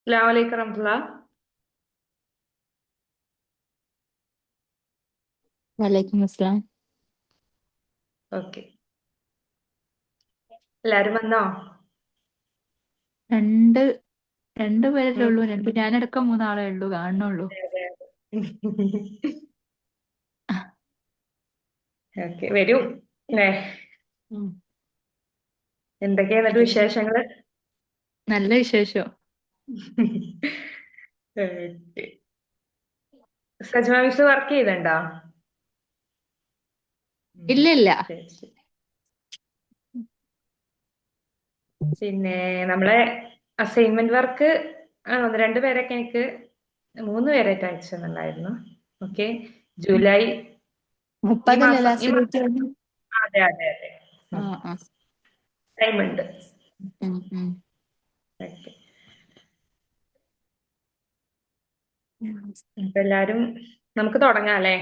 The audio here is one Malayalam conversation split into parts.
അസ്സലാമലൈക്കും വറഹ്മത്തുള്ളാ. വലൈക്കും അസ്സലാം. ഓക്കെ, എല്ലാരും വന്നോ? രണ്ട് രണ്ട് പേരല്ലേ ഉം, ഉള്ളൂ. ഞാനടക്കം മൂന്നാളെ ഉള്ളൂ കാണുന്നുള്ളൂ. അതെ, അതെ. ഓക്കെ, വരൂ. ല്ലേ? ഉം. എന്തൊക്കെയാ എന്നിട്ട് പിന്നെ വിശേഷങ്ങള്? നല്ല വിശേഷം. ഓക്കെ. സജ്മ മിസ് വർക്ക് ചെയ്തണ്ടോ? ഇല്ല ഇല്ല. ശരി, ശരി. പിന്നെ നമ്മളെ അസൈൻമെന്റ് വർക്ക് ഒന്ന് രണ്ട് പേരൊക്കെ എനിക്ക് 3 പേരായിട്ട് അയച്ചു തന്നിട്ടുണ്ടായിരുന്നു. ഓക്കെ, ജൂലൈ ഈ 30 മാസം ലാസ്റ്റ് ഡേറ്റ്. അതെ, അതെ, അതെ. ആ ആ. ടൈമുണ്ട്. ഉം, ഉം. ഓക്കെ. അപ്പൊ എല്ലാരും നമുക്ക് തുടങ്ങാം അല്ലേ?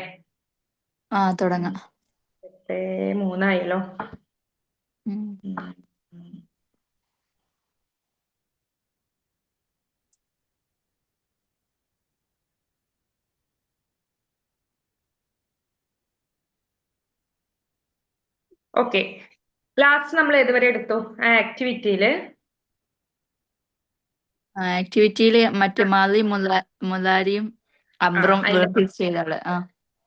ആ തുടങ്ങാം. 3 ഉം. ഓക്കെ. ലാസ്റ്റ് നമ്മൾ ഏതുവരെ എടുത്തു ആ ആക്ടിവിറ്റിയില്? ആക്ടിവിറ്റിയില് മറ്റേ മുലാരിയും അമ്പ്രം അതിന്റെ വേർതിരിച്ച് ചെയ്താള്. ആ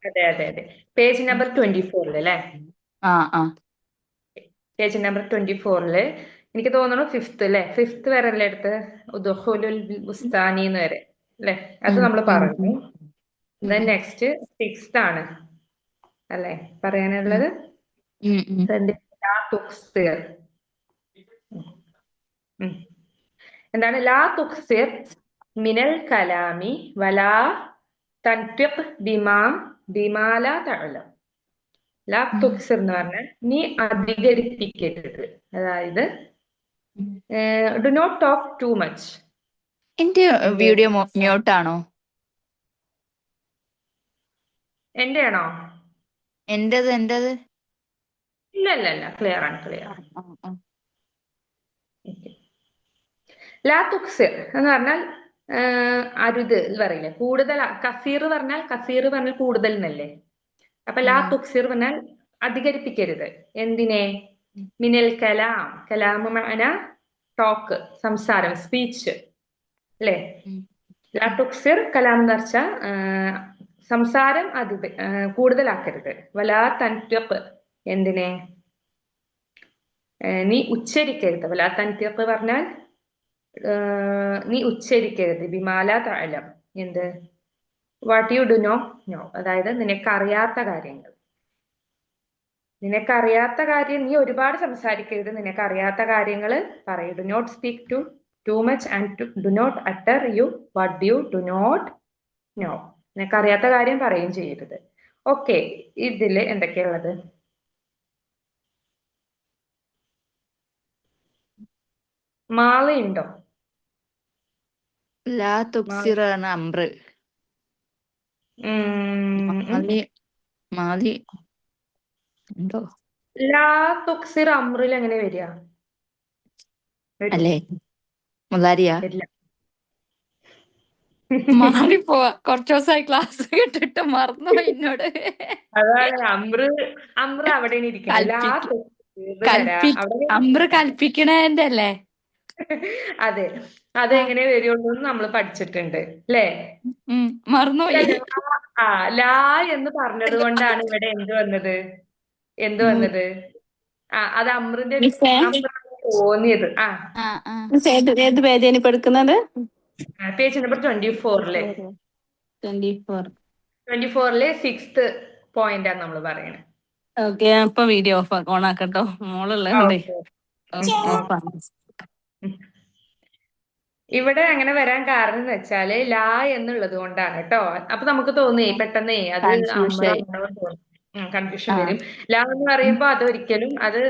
അതെ, അതെ, അതെ. പേജ് നമ്പർ 24 അല്ലേ? ആ ആ. പേജ് നമ്പർ 24 എനിക്ക് തോന്നുന്നു ഫിഫ്ത്ത് അല്ലേ? ഫിഫ്ത്ത് വരെ അല്ലേ എടുത്ത്? ഉദ്ഖുലുൽ ബുസ്താനി എന്ന് വരെ അല്ലേ? അത് ഉം, നമ്മൾ ഉം, പറഞ്ഞു. ഉം, നെക്സ്റ്റ് സിക്സ്ത് ആണ് അല്ലേ ഉം, പറയാനുള്ളത്? ഉം, ഉം. ലാ തുഖ്സിർ. ഉം. എന്താണ് ലാ തുഖ്സിർ മിനൽ കലാമി വലാ തൻതിഖ് ബിമാ ലാ തഅലം. ലാ ഉം. തുഖ്സിർ എന്ന് പറഞ്ഞാൽ നീ അധികരിപ്പിക്കരുത്. അതായത് do not talk too much. എന്റെ എന്ത് വീഡിയോ മ്യൂട്ടാണോ? എന്റെ ആണോ? എന്റേത്. ഇല്ല, ഇല്ല, ഇല്ല, ക്ലിയർ ആണ്, ക്ലിയർ ആ ആണ്. ആ ആ. ലാ തുക്സിർ എന്ന് പറഞ്ഞാൽ അരുത് എന്ന് പറയില്ലേ? കൂടുതൽ. കസീർ പറഞ്ഞാൽ കൂടുതൽ എന്നല്ലേ? അപ്പൊ ലാ ഉം, തുക്സിർ പറഞ്ഞാൽ അധികരിപ്പിക്കരുത്. എന്തിനെ? മിനൽ കലാം. കലാം മഅന ടോക്ക്, സംസാരം, സ്പീച്ച് അല്ലേ? ഉം, ലാ ഉം, തുക്സിർ കലാം എന്ന് വെച്ചാൽ സംസാരം കൂടുതലാക്കരുത്. വലാ തൻതിഖ്. എന്തിനെ? നീ ഉച്ചരിക്കരുത്. വലാ തൻതിഖ് പറഞ്ഞാൽ നീ ഉച്ചരിക്കരുത്. ബിമാല തഅലം. എന്ത്? What you do not know. അതായത് നിനക്കറിയാത്ത കാര്യങ്ങൾ. നിനക്കറിയാത്ത കാര്യം നീ ഒരുപാട് സംസാരിക്കരുത്. നിനക്കറിയാത്ത കാര്യങ്ങൾ പറയൂ. Do not speak too much and do not utter what you do not know. നിനക്കറിയാത്ത കാര്യം പറയുകയും ചെയ്യരുത്. ഓക്കെ, ഇതില് എന്തൊക്കെയുള്ളത്? മാള ഉണ്ടോ? ലാ മാള. തുക്സിർ ആണ് അമ്പ്ര്. ഉം. മാലി മാലി ഉണ്ടോ? ലാ തുക്സിർ അമ്രിൽ എങ്ങനെ വരിക? വരൂ? അല്ലേ മുലാരിയാ? വരില്ല. മാറിപ്പോവാ. കുറച്ചു ദിവസമായി ക്ലാസ് കേട്ടിട്ട് മറന്നു എന്നോട്. അതാണ് അമ്ര അവിടെയാണ് ഇരിക്കണത്. ലാ കൽപ്പിക്ക് തുക്സിർ വരാ കൽപ്പി അവിടെ. അമ്പ്ര കൽപ്പിക്കണേന്റെ അല്ലേ? അതെ, ആ. അതെങ്ങനെ വരുള്ളൂ എന്ന് നമ്മൾ പഠിച്ചിട്ടുണ്ട് അല്ലേ? മറന്നുപോയി. ഇവിടെ ലാ എന്ന് പറഞ്ഞത് കൊണ്ടാണ് ഇവിടെ എന്ത് വന്നത്? അത് അമ്രിന്റെ ഒരു മിസ്സേ അമ്രാണ് തോന്നിയത്. ആ ആ. മിസ് ഏത് പേജാണ് ഇപ്പൊ എടുക്കുന്നത്? Page number 24 24. 24 സിക്സ്ത് പോയിന്റാണ് നമ്മൾ പറയണത്. ഓക്കെ, അപ്പൊ വീഡിയോ ഓൺ ആക്കട്ടോ, മോളുള്ളതുകൊണ്ടേ. ഓക്കെ. ഓഫ് ആണ്. ഇവിടെ അങ്ങനെ വരാൻ കാരണം എന്ന് വെച്ചാല് ലാ എന്നുള്ളത് കൊണ്ടാണ് കേട്ടോ. അപ്പൊ നമുക്ക് തോന്നി പെട്ടെന്നേ അത് കൺഫ്യൂഷായി. അമ്രാണോ തോന്നും. കൺഫ്യൂഷൻ ആ. വരും. ലാ എന്ന് പറയുമ്പോ അതൊരിക്കലും അത്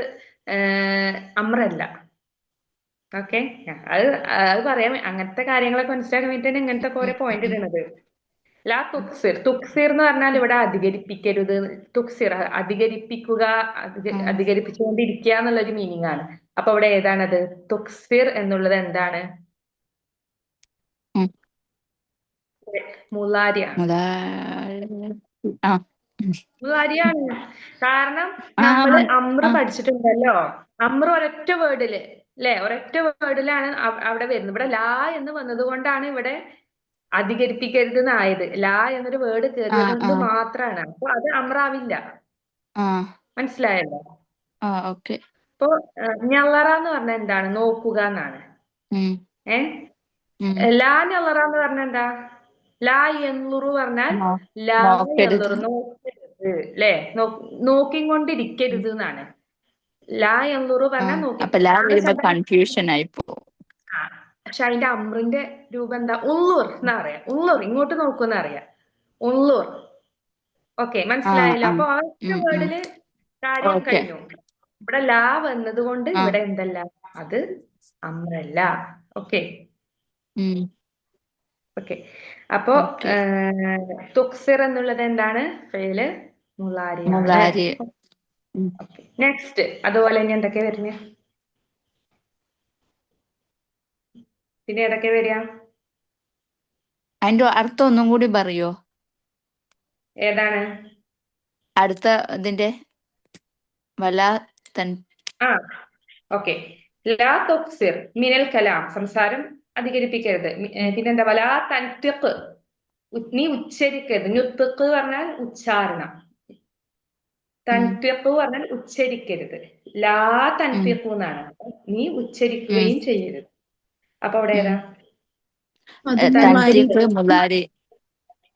അമ്രല്ല. ഓക്കെ, അത് അത് പറയാം. അങ്ങനത്തെ കാര്യങ്ങളൊക്കെ മനസ്സിലാക്കാൻ വേണ്ടിയിട്ടാണ് ഇങ്ങനത്തെ ഓരോ പോയിന്റ് ഇടുന്നത്. ലാ തുക്സിർ എന്ന് പറഞ്ഞാൽ ഇവിടെ അധികരിപ്പിക്കരുത്. തുക്സിർ അധികരിപ്പിക്കുക, അധികരിപ്പിച്ചുകൊണ്ടിരിക്കുക എന്നുള്ളൊരു മീനിങ് ആണ്. അപ്പൊ ഇവിടെ ഏതാണത്? തുക്സിർ എന്നുള്ളത് എന്താണ്? മുലാരിയാണ്. ആ മുലാരിയാണ്. കാരണം ആ നമ്മള് അമ്ര ആ പഠിച്ചിട്ടുണ്ടല്ലോ. അമ്ര ഒരൊറ്റ വേർഡില് അല്ലെ, ഒരൊറ്റ വേർഡിലാണ് അവിടെ വരുന്നത്. ഇവിടെ ലാ എന്ന് വന്നത് കൊണ്ടാണ് ഇവിടെ അധികരിപ്പിക്കരുത് എന്നായത്. ലാ എന്നൊരു വേർഡ് ആ കയറിയത് ആ കൊണ്ട് മാത്രാണ്. അപ്പൊ അത് അമ്രാവില്ല. ആ മനസ്സിലായല്ലോ? ആ ഓക്കെ. ഇപ്പൊ ഞളറ എന്ന് പറഞ്ഞാൽ എന്താണ്? നോക്കുക എന്നാണ്. ഉം ഏ ഉം ലാ ഞളറ എന്ന് പറഞ്ഞാൽ എന്താ? ലാ എന്നുറു പറഞ്ഞാൽ നോ ലാ നോക്കരുത്. എന്നുറു, നോക്കരുത് അല്ലെ, നോക്കിക്കൊണ്ടിരിക്കരുത് എന്നാണ്. ലാ എന്നുറു ആ പറഞ്ഞാൽ നോക്കി. അപ്പൊ ലാ വരുമ്പോ കൺഫ്യൂഷൻ ആയി പോകും. പക്ഷെ അതിന്റെ അമ്രിന്റെ രൂപം എന്താ? ഉള്ളൂർ എന്നാ പറയാ. ഉള്ളൂർ, ഇങ്ങോട്ട് നോക്കുന്ന അറിയാം. ഉള്ളൂർ. ഓക്കെ, ആ മനസ്സിലായല്ലോ? ആ അപ്പൊ ആ ഒറ്റ ഉം വേർഡില് കാര്യം ഓക്കെ. കഴിഞ്ഞു. ഇവിടെ ലാ വന്നത് കൊണ്ട് ആ ഇവിടെ എന്തല്ല, അത് അമ്രല്ല. ഓക്കെ ഉം ഓക്കെ. അപ്പോ ഓക്കെ. തുക്സിർ എന്നുള്ളത് എന്താണ്? ഫെയില് മുളാരിയാണ്. മുലാരി. ഉം. നെക്സ്റ്റ് അതുപോലെ ഇനി എന്തൊക്കെ വരുന്നത്? പിന്നെ ഏതൊക്കെ വരിക? അതിന്റെ അർത്ഥം ഒന്നും കൂടി പറയോ? ഏതാണ്? അടുത്ത ഇതിന്റെ വലാ തൻ ആ ഓക്കെ. ലാ തുക്സിർ മിനൽ കലാം, സംസാരം അധികരിപ്പിക്കരുത്. പിന്നെന്താ? വലാ തൻതിഖ്, നീ ഉച്ചരിക്കരുത്. നുത്ഖ് പറഞ്ഞാൽ ഉച്ചാരണം, തൻതിഖ് പറഞ്ഞാൽ ഉച്ചരിക്കരുത്. ലാ തൻതിഖ് എന്നാണ്. നീ ഉച്ചരിക്കുകയും ചെയ്യരുത്. അപ്പൊ അവിടെ ഏതാ? അത് മുളാരി. തൻതീഖ് മുലാരി.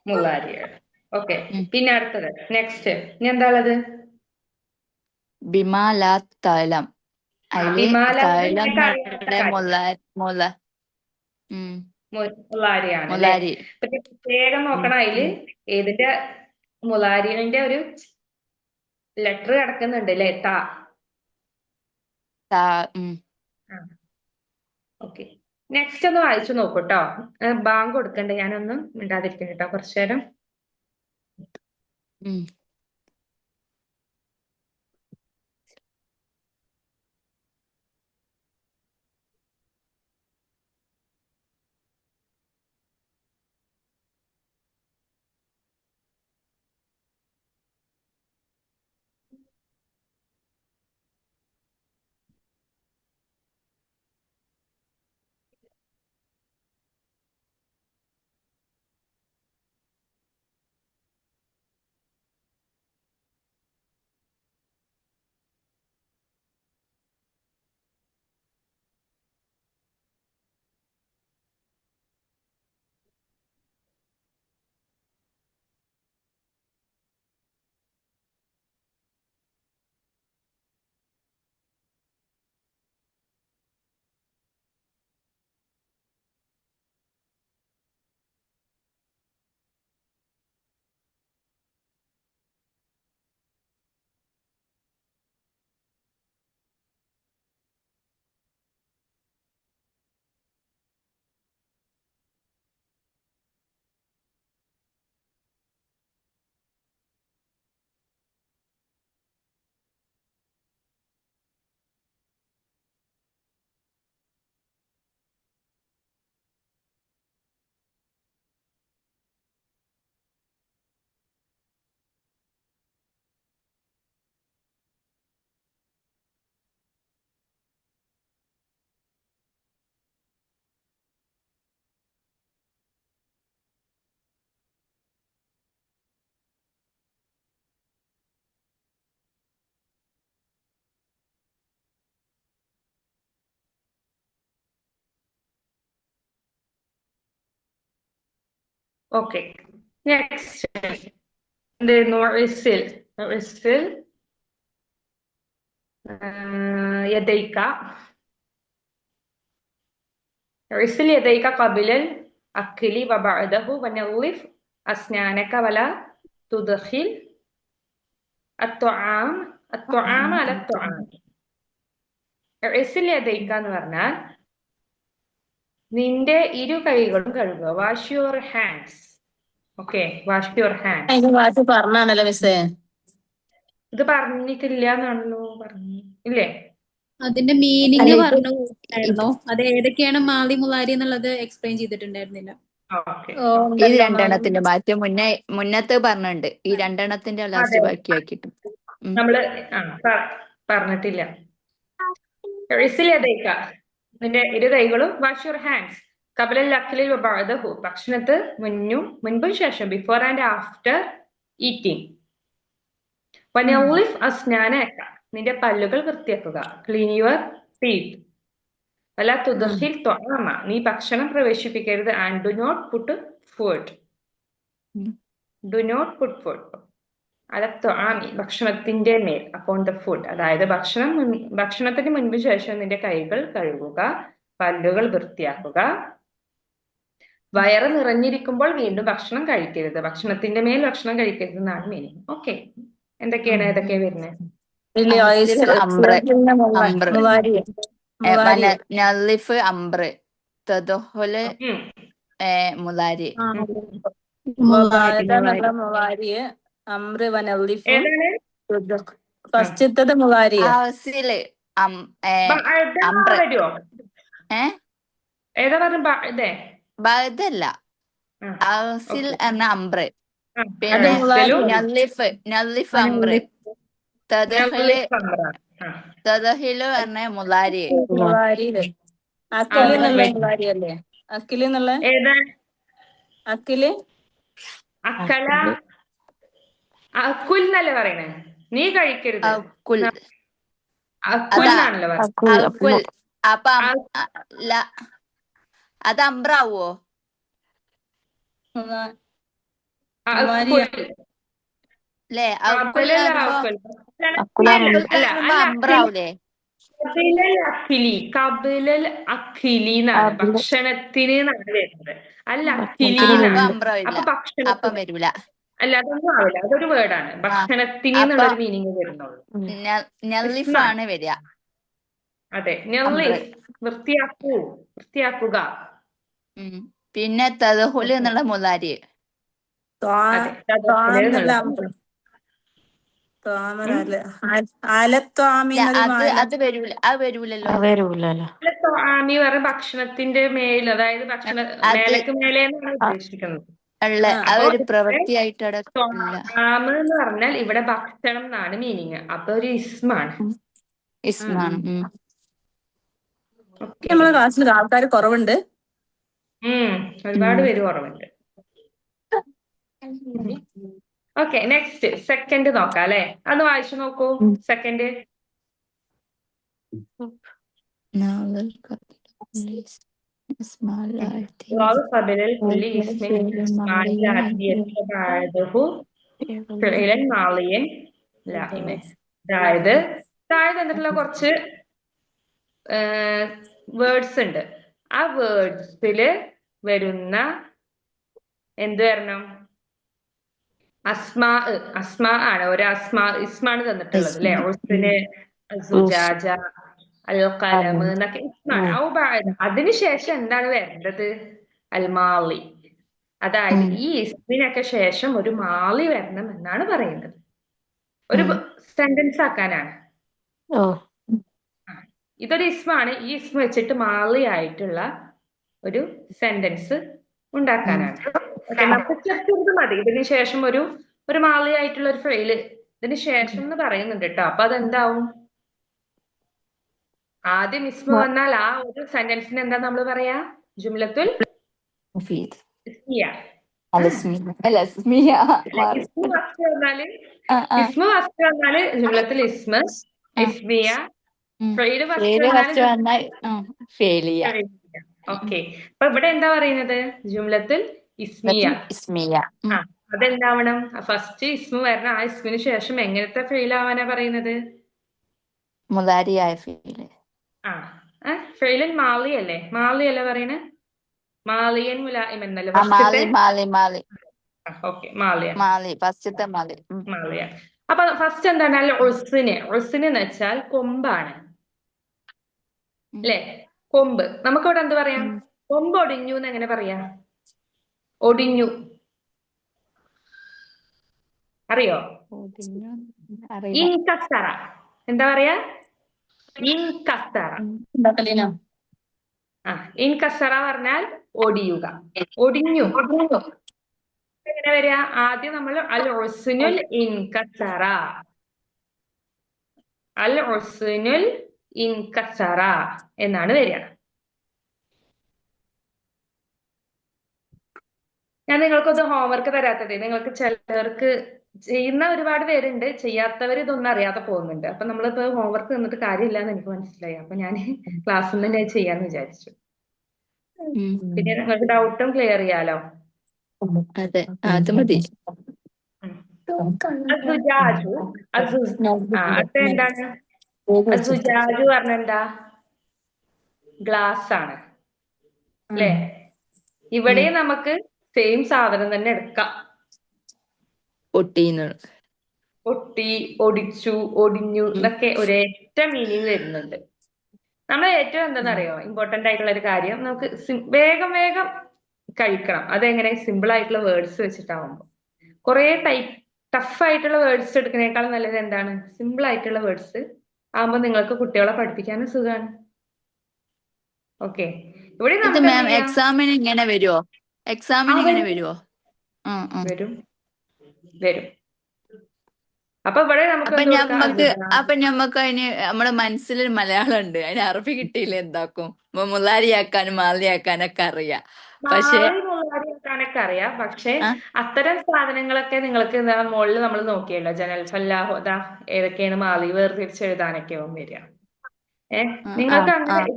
മുള്ളാരിയാണ്. ഓക്കെ. പിന്നെ അടുത്തത് നെക്സ്റ്റ് ഇനി എന്താ ഉള്ളത്? ബിമാ ലാ തലം. അതില് ബിമാല തലം നിനക്ക് അറിയാത്ത കാര്യം ഉം മുള്ളാരിയാണ് അല്ലെ? മുലാരി. പക്ഷെ പ്രത്യേകം നോക്കണം, അതില് ഏതിന്റെ മുള്ളാരിന്റെ ഒരു ലെറ്റർ കിടക്കുന്നുണ്ട് അല്ലെ? താ. ഓക്കെ. നെക്സ്റ്റ് ഒന്ന് വായിച്ചു നോക്കൂട്ടോ. ബാങ്ക് കൊടുക്കണ്ടേ, ഞാനൊന്നും മിണ്ടാതിരിക്കുന്നു കേട്ടോ കുറച്ചു നേരം. ഓക്കെ. നെക്സ്റ്റ് എന്തായിരുന്നു? ഇസിൽ. ഇസിൽ യദൈക. ഇസിൽ യദൈക ഖബിലൽ അക്ലി വബഅദഹു വനളിഫ് അസ്നാനക വല തുദ്ഖിൽ അത്ത്വാം അത്ത്വാം അല അത്ത്വാം. ഇസിൽ യദൈക എന്ന് പറഞ്ഞാൽ നിന്റെ ഇരു കൈകളും കഴുകുക. Wash your hands. Okay, wash your hands. അതിന്റെ ഭാഷ പറഞ്ഞാണല്ലോ മിസ്സേ. ഇത് പറഞ്ഞിട്ടില്ല എന്നാണല്ലോ പറഞ്ഞു ഇല്ലേ? അതിന്റെ മീനിങ് പറഞ്ഞു കൊടുത്തായിരുന്നോ? അത് ഏതൊക്കെയാണ് മാലി മുലാരി എന്നുള്ളത് എക്സ്പ്ലെയിൻ ചെയ്തിട്ടുണ്ടായിരുന്നില്ല. ഓക്കെ. ഓ ഇത് ഉണ്ടല്ലോ മാം. രണ്ടെണ്ണത്തിന്റെ മാറ്റം മുന്നത്തെ പറഞ്ഞിട്ടുണ്ട്. ഈ രണ്ടെണ്ണത്തിന്റെ അതെ ലാസ്റ്റ് ബാക്കിയാക്കിട്ടു. നമ്മള് പറഞ്ഞിട്ടില്ല. ഇസിലിയതേക്ക നിന്റെ ഇരു കൈകളും വാഷ് യുവർ ഹാൻഡ്സ് കബലൽ അഖിലിൽ ബഅദഹു ഭക്ഷണത്ത് മുൻപും ശേഷം ബിഫോർ ആൻഡ് ആഫ്റ്റർ ഈറ്റിംഗ്. വനൗലിഫ് അസ്നാനക നിന്റെ പല്ലുകൾ വൃത്തിയാക്കുക. Clean your teeth. വല തുദ്ഖിൽ ത്വഅമ നീ ഭക്ഷണം പ്രവേശിപ്പിക്കരുത്. And do not put food അല ത്വആമി ഭക്ഷണത്തിന്റെ മേൽ അപ്പോൺ ദ ഫുഡ്. അതായത് ഭക്ഷണത്തിന് മുൻപ് ശേഷം നിന്റെ കൈകൾ കഴുകുക, പല്ലുകൾ വൃത്തിയാക്കുക. വയറ് നിറഞ്ഞിരിക്കുമ്പോൾ വീണ്ടും ഭക്ഷണം കഴിക്കരുത്. ഭക്ഷണത്തിന്റെ മേൽ ഭക്ഷണം കഴിക്കരുത് എന്നാണ് മീനിങ്. ഓക്കെ, എന്തൊക്കെയാണ് ഏതൊക്കെയാ വരുന്നത്? ഇതില് അംബ്ര അംബ്ര മുലാരി നല്ലിഫ് അംബ്ര തദഹുല് മുലാരി. മുലാരിയെ അമ്ര വനല്ലിഫ് ഏതാണ്? ഫസ്റ്റത്തത് മുലാരിയെ ആസില് അംബ്ര വരുമോ? ഏതാ പറഞ്ഞു ഇതേ ബദല്ല ആസിൽ എന്ന അംബ്ര. അത് പിന്നെ മുലാരി നല്ലിഫ് അംബ്ര തദഹിലു എന്ന മുലാരി. മുലാരിയില് അക്കില് എന്നുള്ള മുലാരി അല്ലേ? അക്കില് എന്നുള്ള ഏതാ? അക്കില് അക്കല അക്കുൽ എന്നല്ലേ പറയണേ? നീ കഴിക്കരുത് അക്കുൽ അക്കുൽ എന്നാണല്ലോ പറയുന്നത്. അക്കുൽ അപ്പൊ അത് അംബ്രാവോ? അക്കുൽ അല്ലേ? അക്കുൽ കബലൽ അക്കുൽ അല്ല അംബ്രാവൂലേ? കബിലൽ അഖിലി എന്നാണ് ഭക്ഷണത്തിന് എന്നാണ് വരുന്നത്. അല്ല അഖിലി അപ്പൊ എന്നാണ്. അംബ്രാവില്ല. അപ്പൊ അപ്പം ഭക്ഷണത്തിന് വരൂല. അല്ല അതൊന്നും ആവില്ല. അതൊരു വേർഡാണ്. ഭക്ഷണത്തിന് എന്നുള്ളൊരു മീനിങ് വരുന്നുള്ളൂ. നല്ലിഫാണ് വരിക. അതെ, വൃത്തിയാക്കുക. പിന്നെ തദഹുല് എന്നുള്ള മുലാരി. അതെ, അത് വരൂല. അത് വരൂലല്ലോ. ആമി പറഞ്ഞ ഭക്ഷണത്തിന്റെ മേൽ, അതായത് മേലേക്ക് മേലെ എന്നാണ് ഉദ്ദേശിക്കുന്നത്. അതൊരു പ്രവൃത്തിയായിട്ട് അവിടെ ഇല്ല. ആമ് എന്ന് പറഞ്ഞാൽ ഇവിടെ ഭക്ഷണം എന്നാണ് മീനിങ്. അപ്പൊ ഒരു ഇസ്മാണ്. ഇസ്മാണ്. നമ്മളെ ക്ലാസ്സിൽ ആൾക്കാർ കുറവുണ്ട്. ഒരുപാട് പേര് കുറവുണ്ട്. ഓക്കെ, നെക്സ്റ്റ് സെക്കൻഡ് നോക്കാം അല്ലെ? അത് വായിച്ചു നോക്കൂ. സെക്കൻഡ് അതായത് താഴെ തന്നിട്ടുള്ള കുറച്ച് വേർഡ്സ് ഉണ്ട്. ആ വേർഡ്സില് വരുന്ന എന്ത് വരണം? അസ്മാ ആണ്. ഒരു ഇസ്മാണ് തന്നിട്ടുള്ളത് അല്ലെ? ഉസ്ന്, സുജാജ, അൽ ഖലം എന്നൊക്കെ ഇസ്മാണ്. അതിനുശേഷം എന്താണ് വരേണ്ടത്? അൽ മാലി. അതായത് ഈ ഇസ്മിനൊക്കെ ശേഷം ഒരു മാലി വരണം എന്നാണ് പറയുന്നത്. ഒരു സെന്റൻസ് ആക്കാനാണ്. ഇതൊരു ഇസ്മാണ്. ഈ ഇസ്മ വെച്ചിട്ട് മാലി ആയിട്ടുള്ള ഒരു സെന്റൻസ് ഉണ്ടാക്കാനാണ്. ചെറുത് മതി. ഇതിന് ശേഷം ഒരു മാലി ആയിട്ടുള്ള ഒരു ഫെയില് ഇതിന് ശേഷം എന്ന് പറയുന്നുണ്ട് കേട്ടോ. അപ്പൊ അതെന്താവും? ആദ്യം ഇസ്മ വന്നാൽ ആ ഒരു സെന്റൻസിന് എന്താ നമ്മൾ പറയാ? ജുംലത്തുൽ ഇസ്മിയ. ഇസ്മ ഫസ്റ്റ് വന്നാല് ജുംലത്തുൽ ഇസ്മിയ. ഫെയില് ഫസ്റ്റ് വന്നാൽ ഓക്കെ. അപ്പൊ ഇവിടെ എന്താ പറയുന്നത്? ജുംലത്തുൽ ഇസ്മിയ. അതെന്താവണം? ഫസ്റ്റ് ഇസ്മു വരണം. ആ ഇസ്മിന് ശേഷം എങ്ങനത്തെ ഫെയിൽ ആവാനാ പറയുന്നത്? മുലാരിയായ ഫെയില്. ഫെയിലൻ മാലി അല്ലേ? മാലി അല്ലേ പറയണേ? മാലിയൻ മുലായിം എന്നല്ലേ? മാലിയ. അപ്പൊ ഫസ്റ്റ് എന്താണ്? അല്ല ഉസ്ന് എന്ന് വെച്ചാൽ കൊമ്പാണ് അല്ലെ? കൊമ്പ്. നമുക്കിവിടെ എന്ത് പറയാം? കൊമ്പ് ഒടിഞ്ഞു എന്ന് എങ്ങനെ പറയാ? ഒടിഞ്ഞു അറിയോ? ഇൻകസറ. എന്താ പറയാ? ഇൻകസറ. ഇൻകസറ പറഞ്ഞാൽ ഒടിയുക, ഒടിഞ്ഞു. എങ്ങനെ വരിക? ആദ്യം നമ്മൾ അൽ ഉസ്നുൽ ഇൻകസറ, അൽ ഉസ്നുൽ ഇൻകസറ എന്നാണ് വരിക. ഞാൻ നിങ്ങൾക്കൊന്ന് ഹോംവർക്ക് തരാത്തത്, നിങ്ങൾക്ക് ചിലർക്ക് ചെയ്യുന്ന ഒരുപാട് പേരുണ്ട്, ചെയ്യാത്തവർ ഇതൊന്നും അറിയാതെ പോകുന്നുണ്ട്. അപ്പൊ നമ്മളിപ്പോ ഹോംവർക്ക് തന്നിട്ട് കാര്യമില്ല എന്ന് എനിക്ക് മനസ്സിലായി. അപ്പൊ ഞാൻ ക്ലാസ്സിൽ തന്നെ ചെയ്യാന്ന് വിചാരിച്ചു. പിന്നെ നിങ്ങൾക്ക് ഡൗട്ടും ക്ലിയർ ചെയ്യാലോ. അതെ, അത് മതി. അസുജാജു, അടുത്ത എന്താണ്? അസുജാജു പറഞ്ഞ എന്താ? ഗ്ലാസ് ആണ് അല്ലേ? ഇവിടെ നമുക്ക് സെയിം സാധനം തന്നെ എടുക്കാം. പൊട്ടീന്ന്. പൊട്ടി, ഒടിച്ചു, ഒടിഞ്ഞു എന്നൊക്കെ ഒരേറ്റ മീനിങ് വരുന്നുണ്ട്. നമ്മൾ ഏറ്റവും എന്താണെന്നറിയോ ഇമ്പോർട്ടന്റ് ആയിട്ടുള്ള ഒരു കാര്യം, നമുക്ക് വേഗം വേഗം കഴിക്കണം. അതെങ്ങനെ? സിമ്പിൾ ആയിട്ടുള്ള വേർഡ്സ് വെച്ചിട്ടാവുമ്പോ. കുറെ ടഫ് ആയിട്ടുള്ള വേർഡ്സ് എടുക്കുന്നേക്കാളും നല്ലത് എന്താണ്? സിമ്പിൾ ആയിട്ടുള്ള വേർഡ്സ് ആവുമ്പോ നിങ്ങൾക്ക് കുട്ടികളെ പഠിപ്പിക്കാനും സുഖമാണ്. ഓക്കെ, ഇവിടെ ഇത് നമുക്ക് മാം എന്ത് ചെയ്യാം? എക്സാമിന് ഇങ്ങനെ വരുമോ? എക്സാമിന് ഇങ്ങനെ വരുമോ? വരും വരും. അപ്പൊ ഇവിടെ നമുക്ക് എന്ത് കൊടുക്കാം? അപ്പൊ ഞമ്മക്ക് അതിന് നമ്മുടെ മനസ്സിലൊരു മലയാളം ഉണ്ട്, അതിന് അറബി കിട്ടിയില്ല എന്താക്കും? മുലാരിയാക്കാനും മാലിയാക്കാനൊക്കെ അറിയാം. പക്ഷെ മാറിക്കാനൊക്കെ അറിയാം. പക്ഷെ അത്തരം സാധനങ്ങളൊക്കെ നിങ്ങൾക്ക് മുകളിൽ നമ്മൾ നോക്കിയല്ലോ, ജനൽ ഫല്ലാഹുദ ഏതൊക്കെയാണ് മാലി വേർതിരിച്ചെഴുതാനൊക്കെ വരിക. നിങ്ങൾക്ക് അങ്ങനെ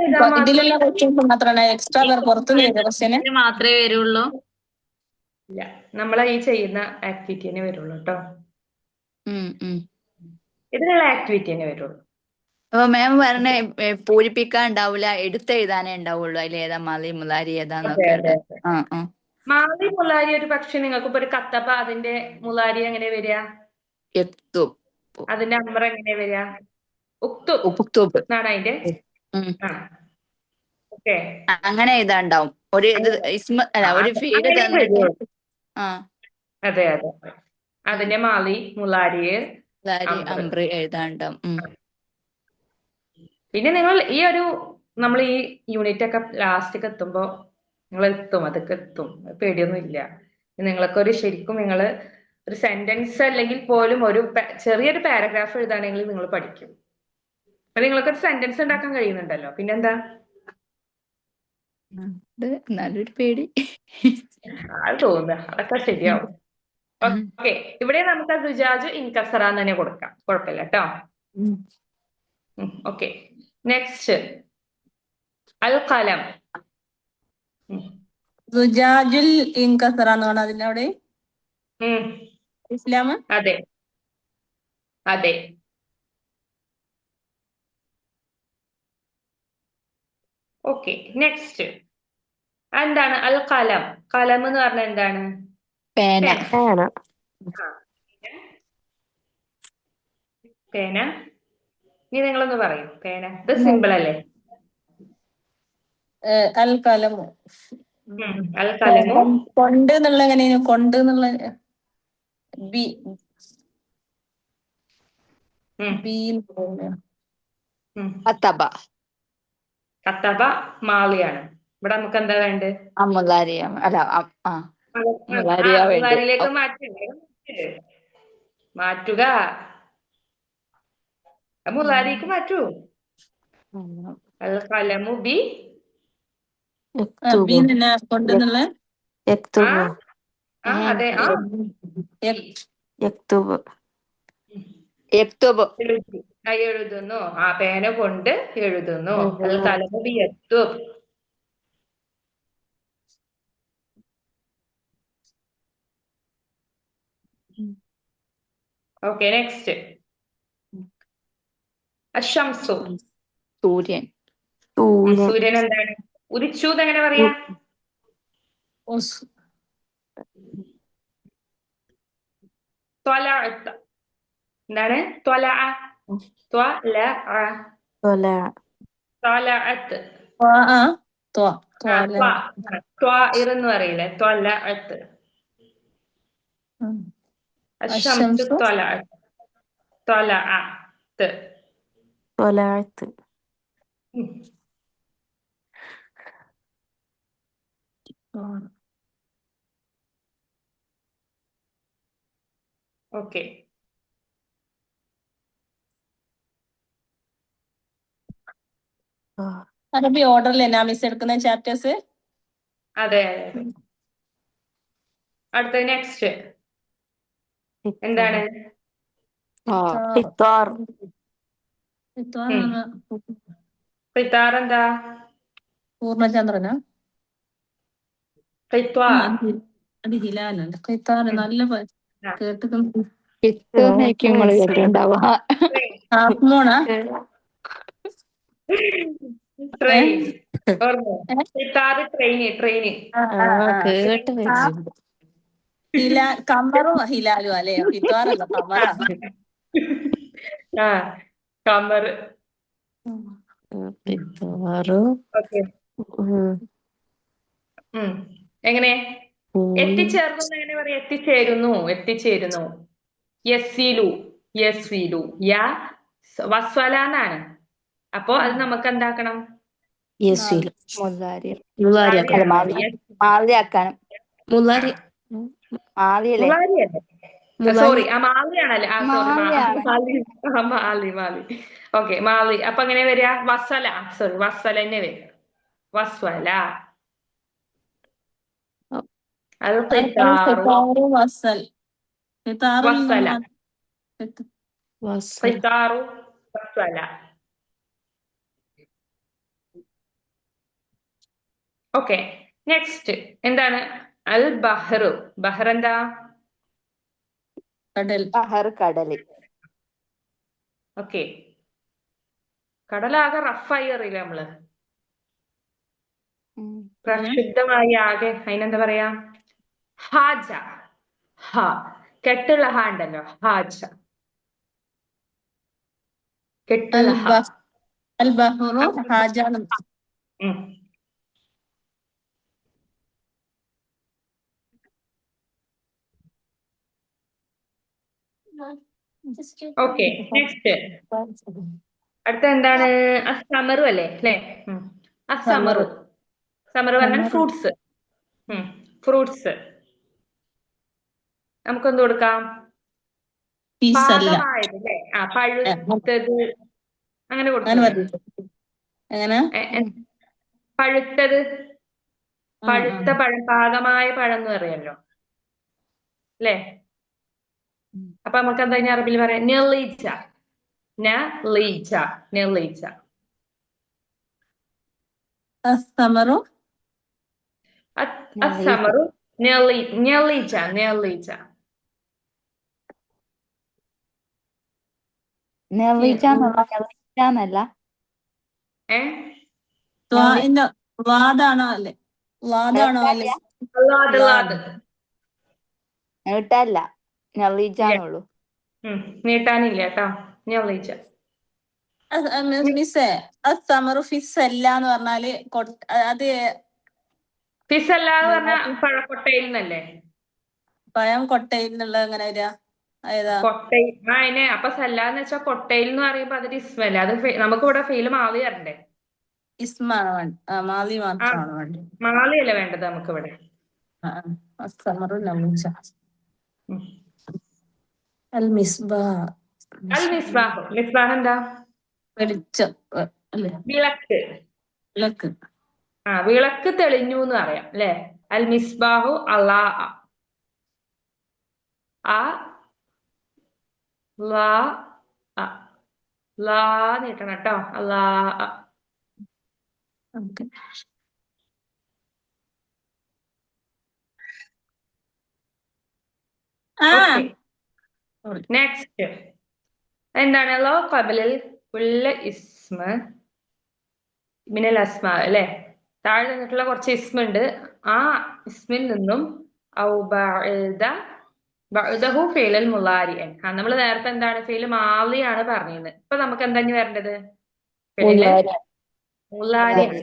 എഴുതാൻ ഇതിലുള്ള ക്വസ്റ്റ്യൻസ് മാത്രമാണ് എക്സ്ട്രാ പുറത്തുനിന്ന് വരുന്ന ക്വസ്റ്റ്യന് മാത്രമേ വരുള്ളൂ. ഇല്ല, നമ്മളെ ഈ ചെയ്യുന്ന ആക്ടിവിറ്റിനെ വരുള്ളൂ കേട്ടോ. ഇതിനുള്ള ആക്ടിവിറ്റി തന്നെ വരുള്ളൂ. അപ്പൊ മാം പറഞ്ഞ പൂരിപ്പിക്കാൻ ഉണ്ടാവില്ല, എടുത്തെഴുതാനേ ഉണ്ടാവുള്ളൂ. അതിൽ ഏതാ മാലി മുലാരി ഏതാന്നൊക്കെ. മാലി മുലാരി ഒരു പക്ഷെ നിങ്ങൾക്ക് ഇപ്പൊ ഒരു കത്തപ്പ, അതിന്റെ മുലാരി എങ്ങനെ വരിക? അതിന്റെ അമ്ര എങ്ങനെ വരിക? ഉക്തുബ് എന്നാണ് അതിന്റെ. ഓക്കെ, അങ്ങനെ എഴുതാണ്ടാവും. ഒരു ഒരു ഫീഡ് തന്നിട്ട്. അതെ അതെ, അതിന്റെ മാലി മുലാരി അമ്ര എഴുതാണ്ടാവും. പിന്നെ നിങ്ങൾ നമ്മൾ ഈ യൂണിറ്റ് ഒക്കെ ലാസ്റ്റൊക്കെ എത്തുമ്പോ നിങ്ങൾ എത്തും, അതൊക്കെ എത്തും, പേടിയൊന്നും ഇല്ല. നിങ്ങളൊക്കെ ശരിക്കും നിങ്ങൾ ഒരു സെന്റൻസ് അല്ലെങ്കിൽ പോലും ഒരു ചെറിയൊരു പാരഗ്രാഫ് എഴുതാണെങ്കിൽ നിങ്ങൾ പഠിക്കും. അപ്പൊ നിങ്ങൾക്ക് ഒരു സെന്റൻസ് ഉണ്ടാക്കാൻ കഴിയുന്നുണ്ടല്ലോ, പിന്നെന്താ? നല്ലൊരു പേടി അത് തോന്നുക, അതൊക്കെ ശരിയാവും. ഓക്കെ, ഇവിടെ നമുക്ക് സുജാജ് ഇൻകസറ തന്നെ കൊടുക്കാം, കുഴപ്പമില്ല കേട്ടോ. ഓക്കെ, നെക്സ്റ്റ് അൽ ഖലം. സുജാജുൽ ഇൻകസറ എന്ന് പറഞ്ഞാൽ അതിന്റെ അവിടെ ഇസ്ലാം. അതെ അതെ. ഓക്കെ, നെക്സ്റ്റ് എന്താണ്? അൽ ഖലം. ഖലം എന്ന് പറഞ്ഞാൽ എന്താണ്? പേന. പേന. ഇനി നിങ്ങളൊന്ന് പറയും പേന. ഇത് സിമ്പിൾ അല്ലേ? അൽ കലമു. അൽ കലമു കൊണ്ട് എന്നുള്ള എങ്ങനെയാണ്? കൊണ്ട് എന്നുള്ള ബി കത്തബ. കത്തബ മാളിയാണ്. ഇവിടെ നമുക്ക് എന്താ വേണ്ടത്? മുലാരിയിലേക്ക് മാറ്റുക. മുലാരിക്ക് മാറ്റൂ. അൽ ഖലമു ബി കൊണ്ടെന്നുള്ള അതെ. എഴുതുന്നു. പേന കൊണ്ട് എഴുതുന്നു. അൽ ഖലമു ബി യക്തുബ്. ഓക്കെ, നെക്സ്റ്റ് അശംസു. സൂര്യൻ. സൂര്യൻ എന്താണ്? ഉദിച്ചു എങ്ങനെ പറയാ? എന്താണ്? എന്ന് പറയില്ലേ? അശംസു ഓക്കെ. അറബി ഓർഡറിലെന്നാ മിസ് എടുക്കുന്ന ചാപ്റ്റേഴ്സ്? അതെ അതെ അതെ. അടുത്ത നെക്സ്റ്റ് എന്താണ്? ഫിത്താർ. ഖിത്താർ എന്താ? പൂർണ്ണചന്ദ്രനാ? ഖിത്വാർ. അത് ഹിലാലല്ല. ഖിത്താർ നല്ല ആ. കേട്ടിട്ടുണ്ട്. ചിത്തൊന്നായിരിക്കും നിങ്ങൾ കേട്ടിട്ടുണ്ടാവുക. ഹാഫ് മൂണാ? ട്രെയിൻ. ഓർമ്മ? ഖിത്താർ ട്രെയിന് ട്രെയിന്. കേട്ട് വെച്ചിട്ടുണ്ട്. കമറും ഹിലാലും അല്ലേ? ഖിത്താറല്ല കമറാ. ആ കമർ. ഫിത്താറ്. ഓക്കെ. എങ്ങനെ എത്തിച്ചേർന്നു എന്ന് എങ്ങനെ പറയാ? എത്തിച്ചേരുന്നു, എത്തിച്ചേരുന്നു. യസ്വിലു, യസ്വിലു. യാ വസ്വല എന്നാണ്. അപ്പൊ അത് നമുക്ക് എന്താക്കണം? യസ്വില്. മുതാരി. മുളാരിയാക്കണം. മാലിയാക്കാനും. മുളാരി. മാലിയല്ലേ? മുളാരിയല്ലേ? സോറി, ആ മാലിയാണല്ലേ? ആ സോറി, മാലിയാണ്. മാലി മാലി. ഓക്കെ, മാലി. അപ്പൊ എങ്ങനെ വരിക? വസ്വല. സോറി, വസ്വല തന്നെ വരിക. വസ്വല. അത് ഖിത്താറു വസ്സൽ. ഖിത്താറിൽ വസ്വല. ഖിത്താറു വസ്വല. ഓക്കെ. നെക്സ്റ്റ് എന്താണ്? അൽ ബഹ്റു. ബഹ്ർ എന്താ? കടൽ. ബഹർ കടല്. ഓക്കെ. കടലാകെ റഫായി അറിയില്ല നമ്മള്. പ്രക്ഷുബ്ധമായി ആകെ. അതിനെന്താ പറയാ? ഹാജ. ഹ കെട്ടുള്ള ഹ ഉണ്ടല്ലോ, ഹാജ. കെട്ടുള്ള ഹ. അൽ ബഹ്റു ഹാജാണ്. ഓക്കെ. നെക്സ്റ്റ് അടുത്ത എന്താണ്? അസമറു അല്ലേ? അല്ലേ? അസമറു. സമറു പറഞ്ഞാൽ ഫ്രൂട്ട്സ്. ഫ്രൂട്ട്സ്. നമുക്കെന്ത് കൊടുക്കാം? പാകമായത് അല്ലേ? പഴുത്തത് അങ്ങനെ കൊടുക്കാം. എങ്ങനെ? പഴുത്തത്, പഴുത്ത പഴം, പാകമായ പഴം എന്ന് പറയല്ലോ അല്ലേ? അപ്പൊ നമുക്ക് എന്താ ഇനി അറബിയിൽ പറയാം? നെലീച്ച. നെലീച്ച. നെലീച്ച. അസ്സമറു അസമറു നെലീച്ച. നെലീച്ച. നെല്ലിച്ചാന്നല്ല. വാദാണോ അല്ലേ? വാദാണോ അല്ലേ? നീട്ടല്ല, നെല്ലിച്ചാന്നുള്ളൂ. നീട്ടാനില്ല കേട്ടോ. നെലീച്ച. മിസ്സേ, അസ്സമറു ഫിസ്സല്ല എന്ന് പറഞ്ഞാല് അത് ഫിസല്ല എന്ന് പറഞ്ഞാൽ പഴക്കൊട്ടയിൽ നിന്നല്ലേ? പഴം കൊട്ടയിൽ നിന്നുള്ള എങ്ങനെ വരിക? കൊട്ടയിൽ. അതിനെ അപ്പൊ സല്ലാന്ന് വെച്ചാൽ കൊട്ടയിൽ എന്ന് പറയുമ്പോ അതൊരു ഇസ്മല്ലേ? അത് നമുക്ക് ഇവിടെ ഫീല് മാലി വരണ്ടേ? ഇസ്മാണ് വേണ്ട, മാലി മാത്രമാണ് വേണ്ടത്. മാലിയല്ലേ വേണ്ടത് നമുക്ക് ഇവിടെ? അസ്സമറു നമൂച്ച. അൽ മിസ്ബാഹ്. അൽ മിസ്ബാഹ്. മിസ്ബാഹ് എന്താ? വെളിച്ചം അല്ലേ? വിളക്ക്. വിളക്ക്. വിളക്ക് തെളിഞ്ഞു എന്ന് പറയാം അല്ലെ? അൽ മിസ്ബാഹു അല്ലാ. ലാ നീട്ടണം കേട്ടോ. അല്ലാ. നെക്സ്റ്റ് എന്താണ്? ലോ ഖബലിൽ കുല്ല ഇസ്മ മിനൽ അസ്മാ അല്ലെ? താഴെ നിന്നിട്ടുള്ള കുറച്ച് ഇസ്മ ഉണ്ട്. ആ ഇസ്മിൽ നിന്നും ബഅദഹു ഫീലൽ മുളാരിഅൻ. നമ്മൾ നേരത്തെ എന്താണ്? ഫീൽ മാളിയാണ് പറഞ്ഞത്. ഇപ്പൊ നമുക്ക് എന്താ വരേണ്ടത്? മുളാരിയാണ്.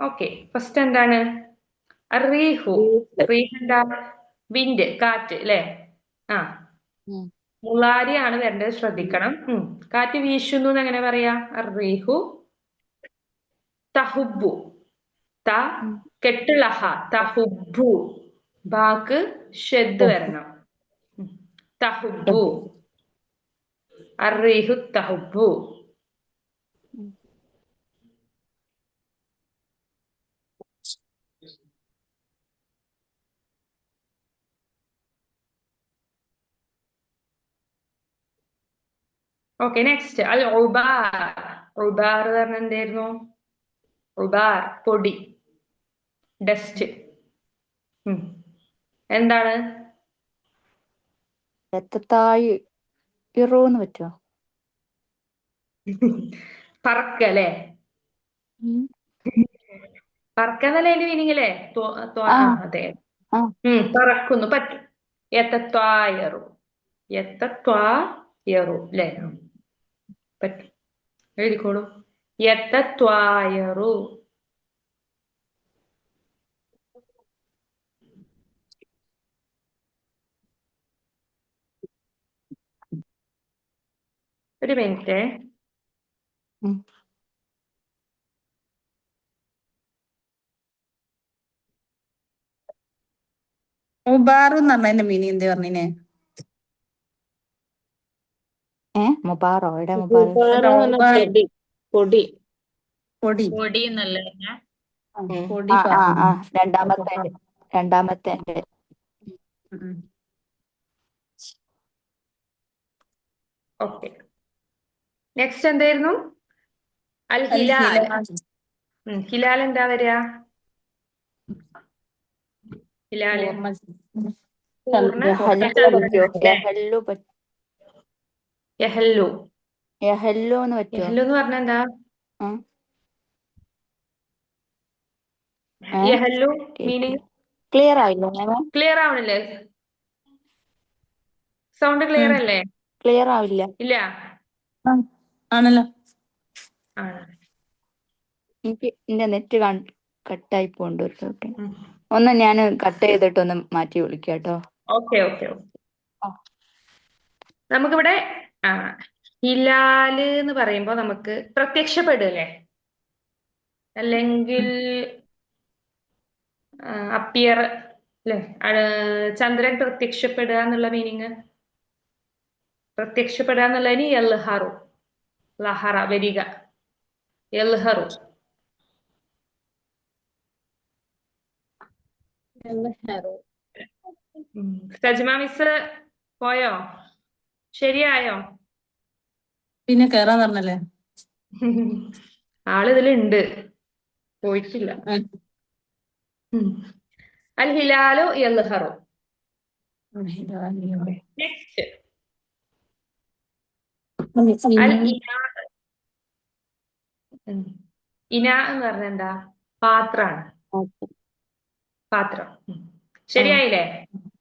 ഓക്കെ. ഫസ്റ്റ് എന്താണ്? റീഹു. റീഹ് എന്താ? വിൻഡ്, കാറ്റ് അല്ലെ? മുളാരിയാണ് വരേണ്ടത്, ശ്രദ്ധിക്കണം. കാറ്റ് വീശുന്നു എന്ന് എങ്ങനെ പറയാ? റീഹു തഹുബു. ത കെട്ടുള്ള ഹ തഹുബു. ബാക്ക് ഷെദ് വരണം. തഹുബു. അർറീഹു തഹുബു. ഓക്കെ, നെക്സ്റ്റ് അൽ ഉബാർ. ഉബാർ പറഞ്ഞ എന്തായിരുന്നു? ഉബാർ പൊടി, ഡസ്റ്റ്. എന്താണ്? എത്തത്തായി ഇറൂന്ന് പറ്റുമോ? പറക്കല്ലേ? പറക്കാന്നല്ലേ അതിന്റെ മീനിങ് അല്ലേ? ആ അതെ. ആ പറക്കുന്നു, പറ്റും. എത്തത്വായറു. എത്തത്വായറു അല്ലേ? പറ്റും. എഴുതിക്കോളൂ. എത്തത്വായറു. ഒരു മിനിറ്റ്. ഉം. മുബാറു എന്ന് പറഞ്ഞതിന്റെ മീനിങ് എന്താ പറഞ്ഞിനെ? മുബാറോ? എവിടെ മുബാറ്? അല്ല, മുബാർ പൊടി പൊടി പൊടി എന്നല്ലേ? പൊടി ആ പറഞ്ഞു. രണ്ടാമത്തെ ഉം. ഓക്കെ, നെക്സ്റ്റ് എന്തായിരുന്നു? അൽ അൽ ഹിലാൽ. ഹിലാൽ. ഹിലാൽ എന്താ വരിക? ഹിലാല് പൂർണ്ണ യഹല്ലു പറ്റുമോ? യഹല്ലു. യഹല്ലുന്ന് പറ്റുമോ? യഹല്ലു എന്ന് പറഞ്ഞ എന്താ? യഹല്ലു മീനിങ് ക്ലിയർ ആയില്ല. ക്ലിയർ ആവണില്ലേ? സൗണ്ട് ക്ലിയർ അല്ലേ? ക്ലിയർ ആവില്ല. ഇല്ല. ആണല്ലോ. എനിക്ക് എന്റെ നെറ്റ് കട്ടായി പോണ്ട് ഒരു സെക്കൻഡ്. ഒന്ന് ഞാൻ കട്ട് ചെയ്തിട്ടൊന്ന് മാറ്റി വിളിക്കാം കേട്ടോ. Okay okay okay. നമുക്കിവിടെ ഹിലാല് എന്ന് പറയുമ്പോ നമുക്ക് പ്രത്യക്ഷപ്പെടുകയല്ലേ, അല്ലെങ്കിൽ അപ്പിയർ അല്ലെ? ചന്ദ്രൻ പ്രത്യക്ഷപ്പെടുക എന്നുള്ള മീനിങ്. പ്രത്യക്ഷപ്പെടുക എന്നുള്ളതിന് യൽഹറു. ലഹറ വരിക. യൽഹറു. സജ്മ മിസ് പോയോ? ശരിയായോ? പിന്നെ കേറാൻ പറഞ്ഞല്ലേ? ആളിതിലുണ്ട്, പോയിട്ടില്ല. അൽ ഹിലാലു യൽഹറു. നെക്സ്റ്റ് അൽ ഇനാ. ഇനാ എന്ന് പറഞ്ഞ എന്താ? പാത്രാണ്. പാത്രം. ശരിയായില്ലേ?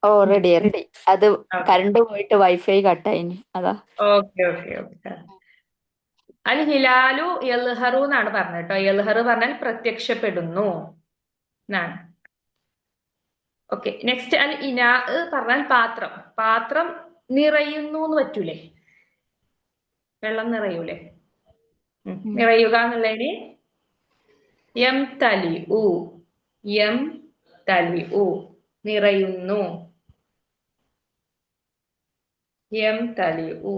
Oh ready. അത് കറണ്ട് പോയിട്ട് വൈഫൈ കട്ടായി, അതാ. Okay okay okay. അൽ ഹിലാലു യൽഹറു എന്നാണ് പറഞ്ഞത് കേട്ടോ. യൽഹറു പറഞ്ഞാൽ പ്രത്യക്ഷപ്പെടുന്നു എന്നാണ്. ഓക്കെ, നെക്സ്റ്റ് അൽ ഇനാ പറഞ്ഞാൽ പാത്രം. പാത്രം നിറയുന്നു എന്ന് പറ്റൂലേ? വെള്ളം നിറയൂലേ? നിറയുക എന്നുള്ളതിന് യം തലി ഉ. യം തലി ഉ, നിറയുന്നു. യം തലി ഉ.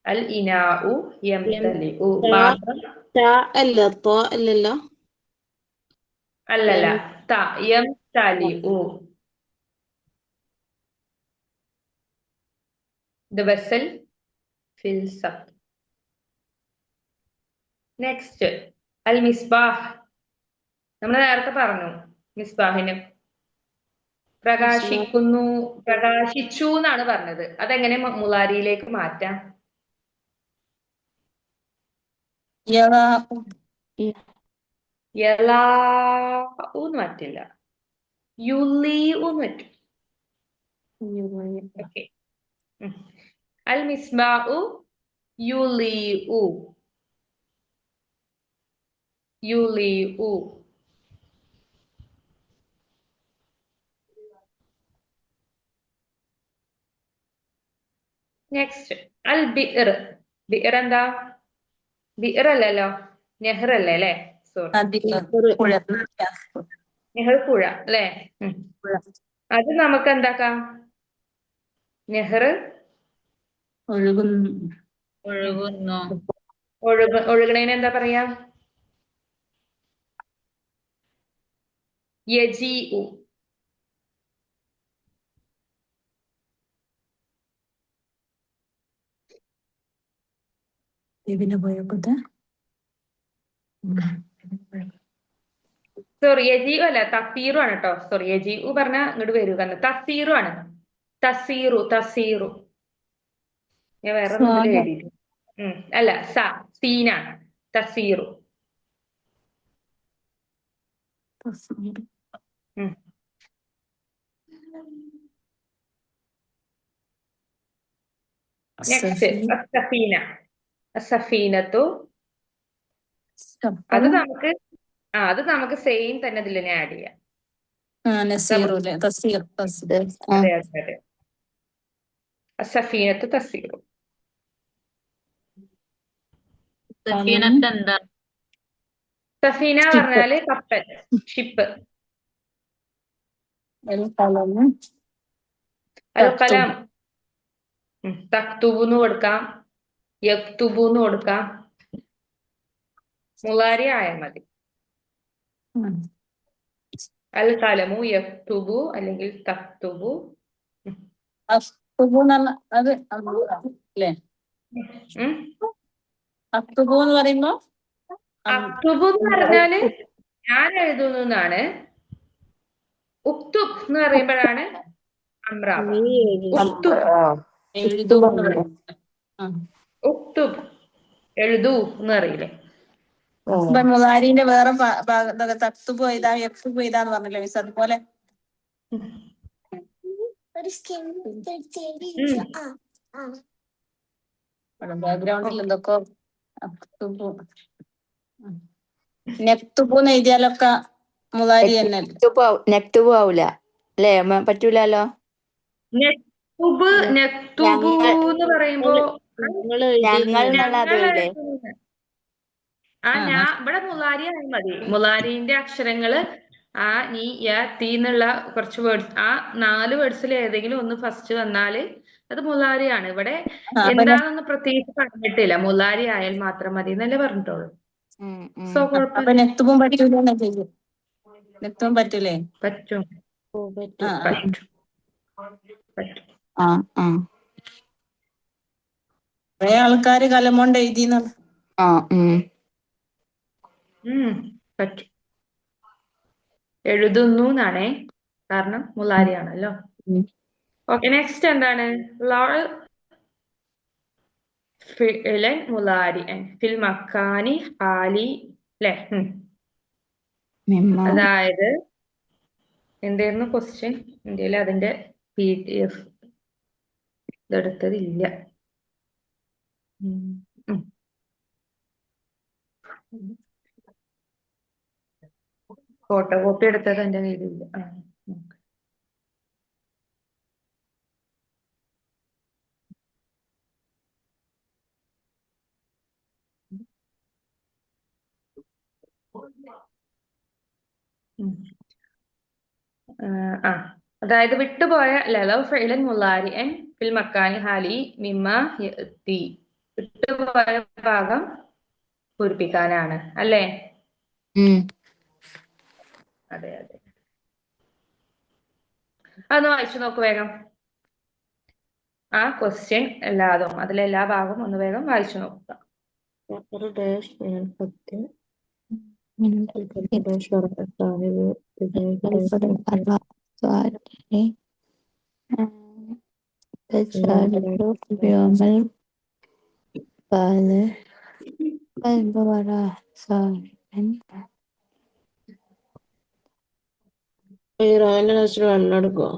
അൽ ഇനാ ഉ യം തലി ഉ. പാത്രം അല്ലല്ലോ. അല്ലല്ല, ത യം തലി ഉ. The vessel fills up. Next അൽ മിസ്ബാഹ്. നമ്മൾ നേരത്തെ പറഞ്ഞു മിസ്ബാഹിന് പ്രകാശിക്കുന്നു, പ്രകാശിച്ചു എന്നാണ് പറഞ്ഞത്. അതെങ്ങനെ മുളാരിയിലേക്ക് മാറ്റാം? യലാഊന്ന് പറ്റില്ല, യുലീഊന്ന് പറ്റും. ഓക്കെ. അൽ മിസ്ബാഉ യുലീഉ. യുലീഉ. നെക്സ്റ്റ് അൽ ബിർ. ബിർ എന്താ? ബിർ അല്ലല്ലോ, നെഹ്ർ അല്ലേ? സോറി നദി ഒരു പുഴ നെഹ്റു പുഴ അല്ലേ? പുഴ അത് നമുക്ക് എന്താക്കാം? നെഹ്റ് ഒഴുകുന്നു. ഒഴുകുന്നു. ഒഴുകണേന് എന്താ പറയാ? യജീഉ. ഇതിന് പോയപ്പോത്തെ സോറി യജീഉ അല്ല, തസീറു ആണ് കേട്ടോ. സോറി, യജീഉ പറഞ്ഞ ഇങ്ങോട്ട് വരൂ. കാരണം തസീറു ആണ്. തസീറു. ഞാൻ വേറെ ഇതിൽ എഴുതിയിട്ടു. അല്ല, സീനാണ്. തസീറു. നെക്സ്റ്റ് അസഫീനത്തു. അത് നമുക്ക് സെയിം തന്നെ ഇതിൽ തന്നെ ആഡ് ചെയ്യാം. നസീറുല്ലേ തസീർ അതെ. അസഫീനത്തു തസീറു. സഫീനത്ത് എന്താ? സഫീന പറഞ്ഞാല് കപ്പൽ, ഷിപ്പ്. അൽ കലാം. തക്തുബുന്ന് കൊടുക്കാം, യക്തുബുന്ന് കൊടുക്കാം. മുളാരി ആയാൽ മതി. അൽ കലമു യക്തുബു അല്ലെങ്കിൽ തക്തുബു. അത് അല്ലേ? ഉം. അക്തുബു എന്ന് പറയുമ്പോ അക്തുബു എന്ന് പറഞ്ഞാല് ഞാൻ എഴുതുന്നതാണ്. ഉക്തുബ് എന്ന് പറയുമ്പോഴാണ് അമ്രാബ്. നീ എഴുതി. ഉക്തുബ് എഴുതൂ എന്ന് അറിയില്ലേ? മുതാരിന്റെ വേറെ ഭാഗത്തൊക്കെ തക്തുബു എഴുതാ യക്തുബു എഴുതാന്ന് പറഞ്ഞില്ലേ മിസ്? അതുപോലെ ബാക്ക്ഗ്രൗണ്ടിൽ എന്തൊക്കെ നെക്തുബു എഴുതിയാലൊക്കെ മുതാരി തന്നെ. നെക്തുബു ആവൂല അല്ലേ? പറ്റൂലല്ലോ. നെക്തുബ് എന്ന് പറയുമ്പോ ഞങ്ങൾ ഞങ്ങൾ എഴുതിയിരുന്നു. എന്നുള്ളതല്ലേ? ഇവിടെ മുലാരി ആയാൽ മതി. മുലാരിന്റെ അക്ഷരങ്ങള് ആ, നീ, യ, തി എന്നുള്ള കുറച്ച് വേർഡ്സ്, ആ 4 വേർഡ്സിൽ ഏതെങ്കിലും ഒന്ന് ഫസ്റ്റ് വന്നാല് അത് മുലാരിയാണ്. ഇവിടെ എന്താണെന്ന് പ്രത്യേകിച്ച് പറഞ്ഞിട്ടില്ല. മുലാരി ആയാൽ മാത്രം മതി എന്നല്ലേ പറഞ്ഞിട്ടുള്ളൂ. സോ അപ്പൊ കുഴപ്പമില്ല. നെക്തുബും പറ്റൂലേ? നെക്തുബും പറ്റൂലേ? പറ്റും. കുറെ ആൾക്കാര് കലമോണ്ട് എഴുതിന്ന്. പറ്റും. എഴുതുന്നു എന്നാണേ, കാരണം മുലാരി ആണല്ലോ. ഓക്കെ, നെക്സ്റ്റ് എന്താണ്? ഫിഅ്ലൻ മുലാരിഅൻ ഫിൽ മക്കാനി ഹാലി അല്ലേ? അതായത് എന്തായിരുന്നു ക്വസ്റ്റ്യൻ? ഇന്ത്യയിൽ അതിന്റെ PDF ഇതെടുത്തതില്ല. ഫോട്ടോ കോപ്പി എടുത്തത് എന്റെ കയ്യിലില്ല. അതായത് വിട്ടുപോയ ലലൗ ഫഇലൻ മുലാരിഅൻ ഫിൽ മക്കാനി ഹാലി മിമ്മ യഅതി. വിട്ടുപോയ ഭാഗം പൂരിപ്പിക്കാനാണ് അല്ലേ? അതെ. അതൊന്ന് വായിച്ചു നോക്കൂ വേഗം. ആ ക്വസ്റ്റ്യൻ എല്ലാതും, അതിലെല്ലാ ഭാഗവും ഒന്ന് വേഗം വായിച്ചു നോക്കുക. വെള്ളം എടുക്കോ?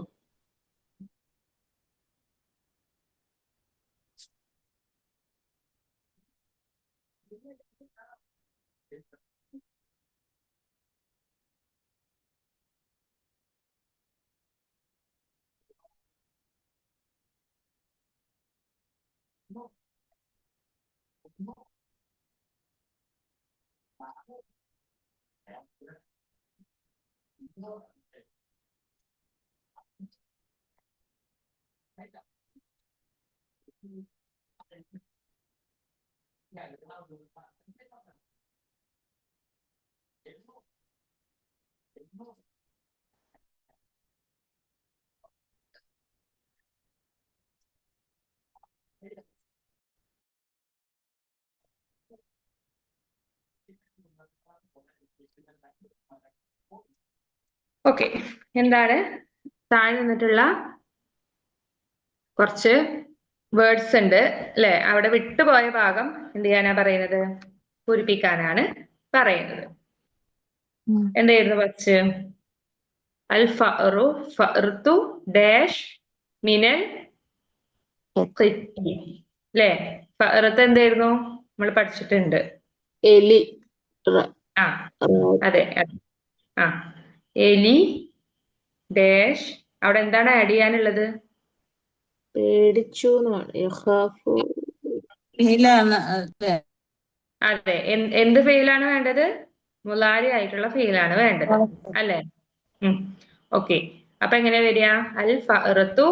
ഓക്കെ, എന്താണ് താഴെ നിന്നിട്ടുള്ള കുറച്ച് വേർഡ്സ് ഉണ്ട് അല്ലെ? അവിടെ വിട്ടുപോയ ഭാഗം എന്ത് ചെയ്യാനാ പറയുന്നത്? പൂരിപ്പിക്കാനാണ് പറയുന്നത്. എന്തായിരുന്നു ഫസ്റ്റ്? അൽ ഫഅറു ഫഅർതു ഡാഷ് മിനൽ ഖിത്തി അല്ലേ? ഫഅറത്ത് എന്തായിരുന്നു? നമ്മൾ പഠിച്ചിട്ടുണ്ട്. എലി ആ അതെ അതെ. ആ എലി ഡാഷ് അവിടെ എന്താണ് ആഡ് ചെയ്യാനുള്ളത്? പേടിച്ചു എന്നാണ്. യഖാഫു ഫീലാണ് അല്ലേ? അതെ, എന്ത് ഫെയിലാണ് വേണ്ടത്? മുലാരി ആയിട്ടുള്ള ഫെയിലാണ് വേണ്ടത് അല്ലെ? ഓക്കെ, അപ്പൊ എങ്ങനെ വരിക? അൽ ഫഅറത്തു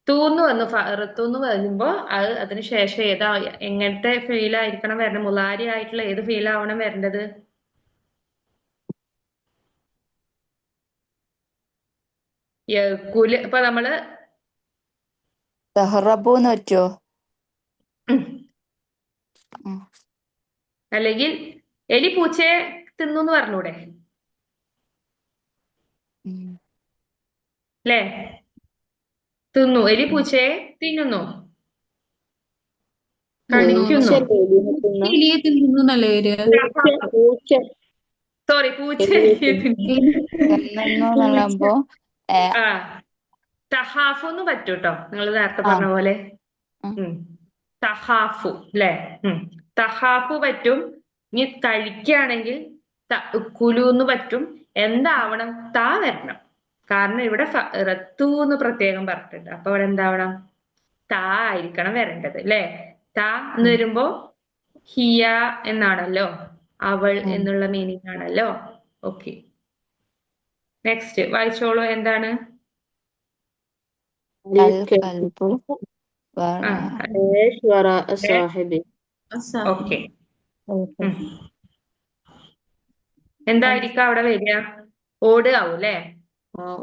തൂന്ന് വന്നു, ഫഅറത്തുന്ന് വരുമ്പോ അത് അതിന് ശേഷം ഏതാ എങ്ങനത്തെ ഫെയിലായിരിക്കണം വരണം? മുലാരി ആയിട്ടുള്ള ഏത് ഫെയിലാവണം വരേണ്ടത്? യക്കുല്. ഇപ്പൊ നമ്മള് തഹറബൂന്ന് പറ്റുമോ? അല്ലെങ്കിൽ എലി പൂച്ചയെ തിന്നു എന്ന് പറഞ്ഞൂടെ? അല്ലേ? തിന്നു, എലി പൂച്ചയെ തിന്നുന്നു, കടിക്കുന്നു. പൂച്ചയല്ലേ എലിനെ തിന്നാ? എലിയെ തിന്നുന്നല്ലേ വരിക? പൂച്ച സോറി, പൂച്ച എലിയെ എലിയെ തിന്നു. എന്നുള്ളപ്പോ ആ തഹാഫു എന്ന് പറ്റൂ കേട്ടോ, നിങ്ങൾ നേരത്തെ ആ പറഞ്ഞ പോലെ. ആ. തഹാഫു അല്ലേ? തഹാഫു പറ്റും. ഇനി കഴിക്കുകയാണെങ്കിൽ കുലു എന്ന് പറ്റും. എന്താവണം? താ വരണം. കാരണം ഇവിടെ റത്തു എന്ന് പ്രത്യേകം പറഞ്ഞിട്ടുണ്ട്. അപ്പൊ ഇവിടെ എന്താവണം? താ ആയിരിക്കണം വരേണ്ടത് അല്ലേ? താ എന്ന് വരുമ്പോ ഹിയ എന്നാണല്ലോ, അവൾ എന്നുള്ള മീനിങ് ആണല്ലോ. ഓക്കെ, നെക്സ്റ്റ് വായിച്ചോളൂ. എന്താണ്? കൽബു ഡാഷ് വറാ സാഹിബി. ഓക്കെ, എന്തായിരിക്കും അവിടെ വരിക? ഓട് ആവും അല്ലേ?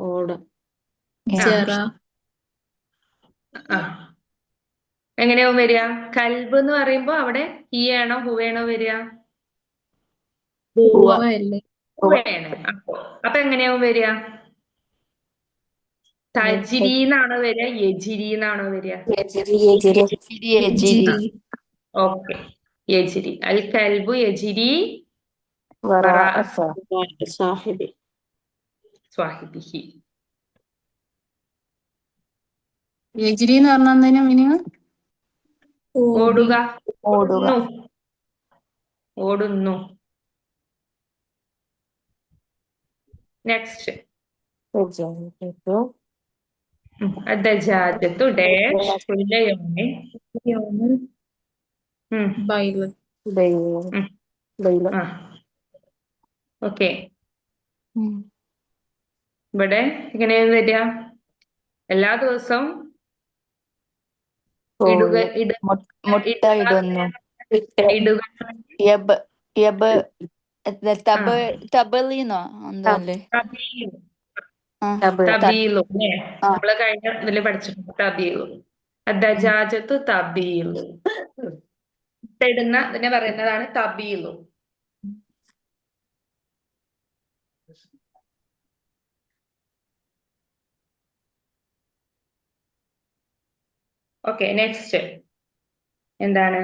ഓട. ചെറ. ആ എങ്ങനെയാവും വരിക? കൽബ് എന്ന് പറയുമ്പോ അവിടെ ഹിയാണോ ഹുവയാണോ വരിക? പൂവല്ലേ? ഹുവയാണ്. അപ്പൊ എങ്ങനെയാവും വരിക? തജിരി എന്നാണോ വരിക? യജിരി എന്നാണോ വരിക? ഓക്കെ, യജിരി. അൽ കൽബു യജിരി വറാ സാഹിബി. സ്വാഹിബിഹി. യജ്രി എന്ന് പറഞ്ഞതിന് മീനിങ് ഓടുക, ഓടുക. ഓടുന്നു. Next الدجاجة dash كل يوم. ബൈല്. ഓക്കെ, ഇവിടെ എങ്ങനെയാ വരിക? എല്ലാ ദിവസവും ഇടുക മുട്ട ഇടുന്നു. ഇടുക. തബലീന്നോ എന്തോ അല്ലേ? തബീലു അല്ലേ? നമ്മള് കഴിഞ്ഞ ഇതില് പഠിച്ചിട്ടുണ്ട് തബീലു. ദജാജത്ത് തബീലു. ഇടുന്ന ഇതിനെ പറയുന്നതാണ് തബീലു. ഓക്കെ, നെക്സ്റ്റ് എന്താണ്?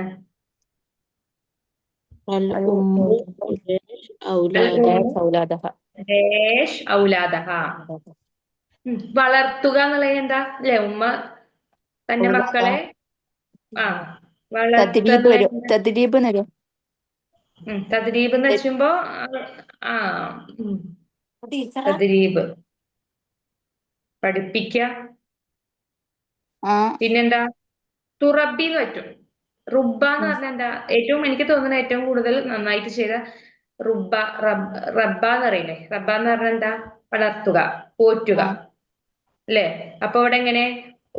ഔലാദഹ. വളർത്തുക എന്നുള്ളത് എന്താ അല്ലെ? ഉമ്മ തന്റെ മക്കളെ തദ്രീബ് തദ്രീബ് എന്ന് വെച്ചുമ്പോ തദ്രീബ് പഠിപ്പിക്ക. പിന്നെന്താ? തുറബി എന്ന് പറ്റും. റുബ എന്ന് പറഞ്ഞാൽ എന്താ? ഏറ്റവും എനിക്ക് തോന്നുന്നത് ഏറ്റവും കൂടുതൽ നന്നായിട്ട് ചെയ്ത റുബ റബ്ബ എന്ന് പറയില്ലേ? റബ്ബ എന്ന് പറഞ്ഞാൽ എന്താ? വളർത്തുക, പോറ്റുക, ആ അല്ലേ? അപ്പൊ ഇവിടെ എങ്ങനെ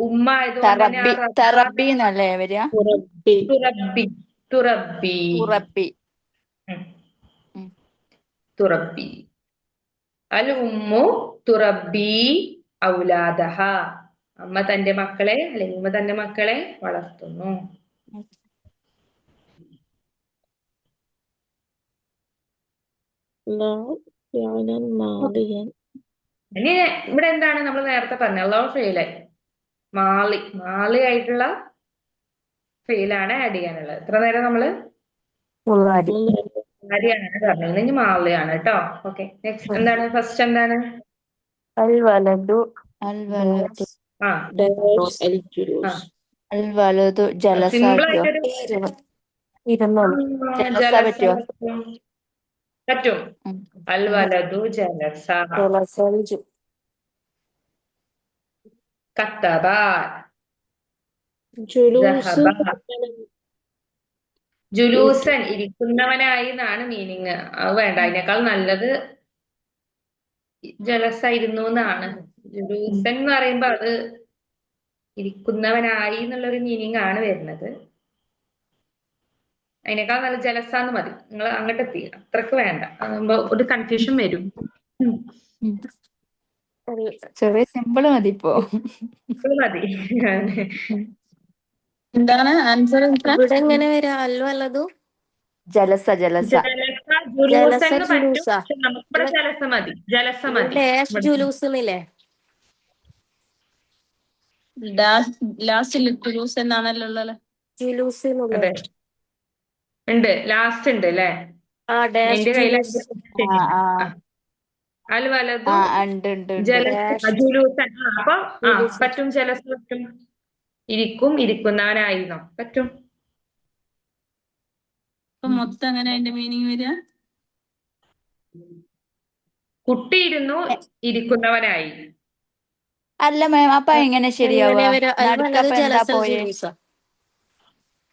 ഉമ്മ ആയതുകൊണ്ട് തന്നെ ആ റബ്ബ തറബി എന്നല്ലേ വരിക? തുറബി തുറബി തുറബി തുറബി. ഉം. ഉം. തുറബി അൽ ഉമ്മു തുറബി ഔലാദഹ. അമ്മ തന്റെ മക്കളെ അല്ലെങ്കിൽ ഉമ്മ തന്റെ മക്കളെ വളർത്തുന്നു. لا فعلا ماضيا ഇനി ഇവിടെ എന്താണ് നമ്മൾ നേരത്തെ പറഞ്ഞ അല്ലാഹു ഫെയിലായി മാളി ആയിട്ടുള്ള ഫെയിലാണ് ആഡ് ചെയ്യാനുള്ളത്. ഇത്ര നേരം നമ്മള് മുള്ളാരി ആര്യാണ് പറഞ്ഞത്, ഇനി മാളിയാണ് കേട്ടോ. ഓക്കെ, നെക്സ്റ്റ് എന്താണ്? ഫസ്റ്റ് എന്താണ്? അൽ വലതു അൽ വലതു ആ داش ആ الجلوس അൽ വലതു ജലസ സിമ്പിൾ പറ്റുമോ? ആയിട്ടൊരു ഇരുന്നോളൂ. ജലസ ജലസ പറ്റുമോ? പറ്റും. ഉം. അൽ വലതു ജലസ. ജലസഞ്ചു കത്തബ جلوس ദഹബ. ജുലൂസൻ ഇരിക്കുന്നവനായി എന്നാണ് മീനിങ്. അത് വേണ്ട, അതിനേക്കാൾ നല്ലത് ജലസ ഇരുന്നു എന്നാണ്. ജുലൂസൻ എന്ന് പറയുമ്പോ അത് ഇരിക്കുന്നവനായി എന്നുള്ളൊരു മീനിങ് ആണ് വരുന്നത്. അതിനേക്കാൾ നല്ല ജലസാന്ന് മതി. നിങ്ങൾ അങ്ങോട്ട് എത്തി, അത്രക്ക് വേണ്ട, അതാകുമ്പോ ഒരു കൺഫ്യൂഷൻ വരും. ഉം. ചെറിയ സിമ്പിള് മതി ഇപ്പോ. ഇത് മതി. എന്താണ് ആൻസർ? ഇവിടെ എങ്ങനെ വരാ? അൽ വലതു ജലസ ജലസ ജുലൂസൻ ജലസ എന്ന് പറ്റും, ജുലൂസ. പക്ഷെ നമുക്കിവിടെ ജലസ മതി. ജലസ ഇവിടെ മതി. ഡാഷ് ജുലൂസ് എന്നില്ലേ? ലാസ്റ്റ് ലുലൂസ് എന്നാണല്ലോ ഉള്ളത്. ജുലൂസ് അതെ, എന്നുള്ളത്. ഉണ്ട്, ലാസ്റ്റ് ഉണ്ട് അല്ലേ? ആ ഡാഷ് എന്റെ കയ്യിൽ ജുലൂസ്. അൽ വലതു ഉണ്ട് ഉണ്ട് ഉണ്ട്. ജലസ ജുലൂസൻ. അപ്പൊ ജുലൂസൻ. പറ്റും, ജലസ പറ്റും. ഇരിക്കുന്നവനായിരുന്നോ? പറ്റും. അപ്പൊ മൊത്തം അങ്ങനെ അതിന്റെ മീനിങ് വരിക? കുട്ടിയിരുന്നു, ഇരിക്കുന്നവനായി. അല്ല മാം, അപ്പൊ എങ്ങനെ ശരിയാവുക? എങ്ങനെ വരാ? അൽ വലതു നടുക്കപ്പൊ എന്താ ജലസൽ പോയേ? ജുലൂസ.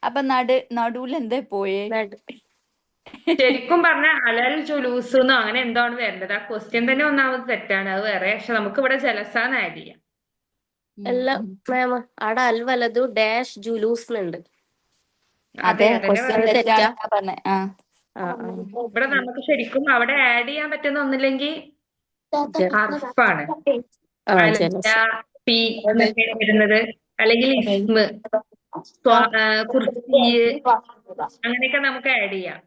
അപ്പൊ നടുവിൽ എന്താ പോയേ? ശരിക്കും പറഞ്ഞ അലൽ ജുലൂസ് എന്നോ അങ്ങനെ എന്താണ് വരേണ്ടത്. ആ ക്വസ്റ്റ്യൻ തന്നെ ഒന്നാമത് തെറ്റാണ്, അത് വേറെ. പക്ഷെ നമുക്ക് ഇവിടെ ജലസാന്ന് ആഡ് ചെയ്യാം. അല്ല മാം, അവിടെ അൽ വലതു ഡാഷ് ജുലൂസ് എന്നുണ്ട്. അതെ, അതന്നെ ക്വസ്റ്റ്യൻ പറഞ്ഞത്. തെറ്റാണ് പറഞ്ഞേ. ആ ആ ഇവിടെ നമുക്ക് ശരിക്കും അവിടെ ആഡ് ചെയ്യാൻ പറ്റുന്ന ഒന്നില്ലെങ്കിൽ ഹർഫാണ്. ആ അല ജലസ. പി എന്നൊക്കെ വരുന്നത്, അല്ലെങ്കിൽ ഇസ്മ് കുർസി അങ്ങനെയൊക്കെ നമുക്ക് ആഡ് ചെയ്യാം.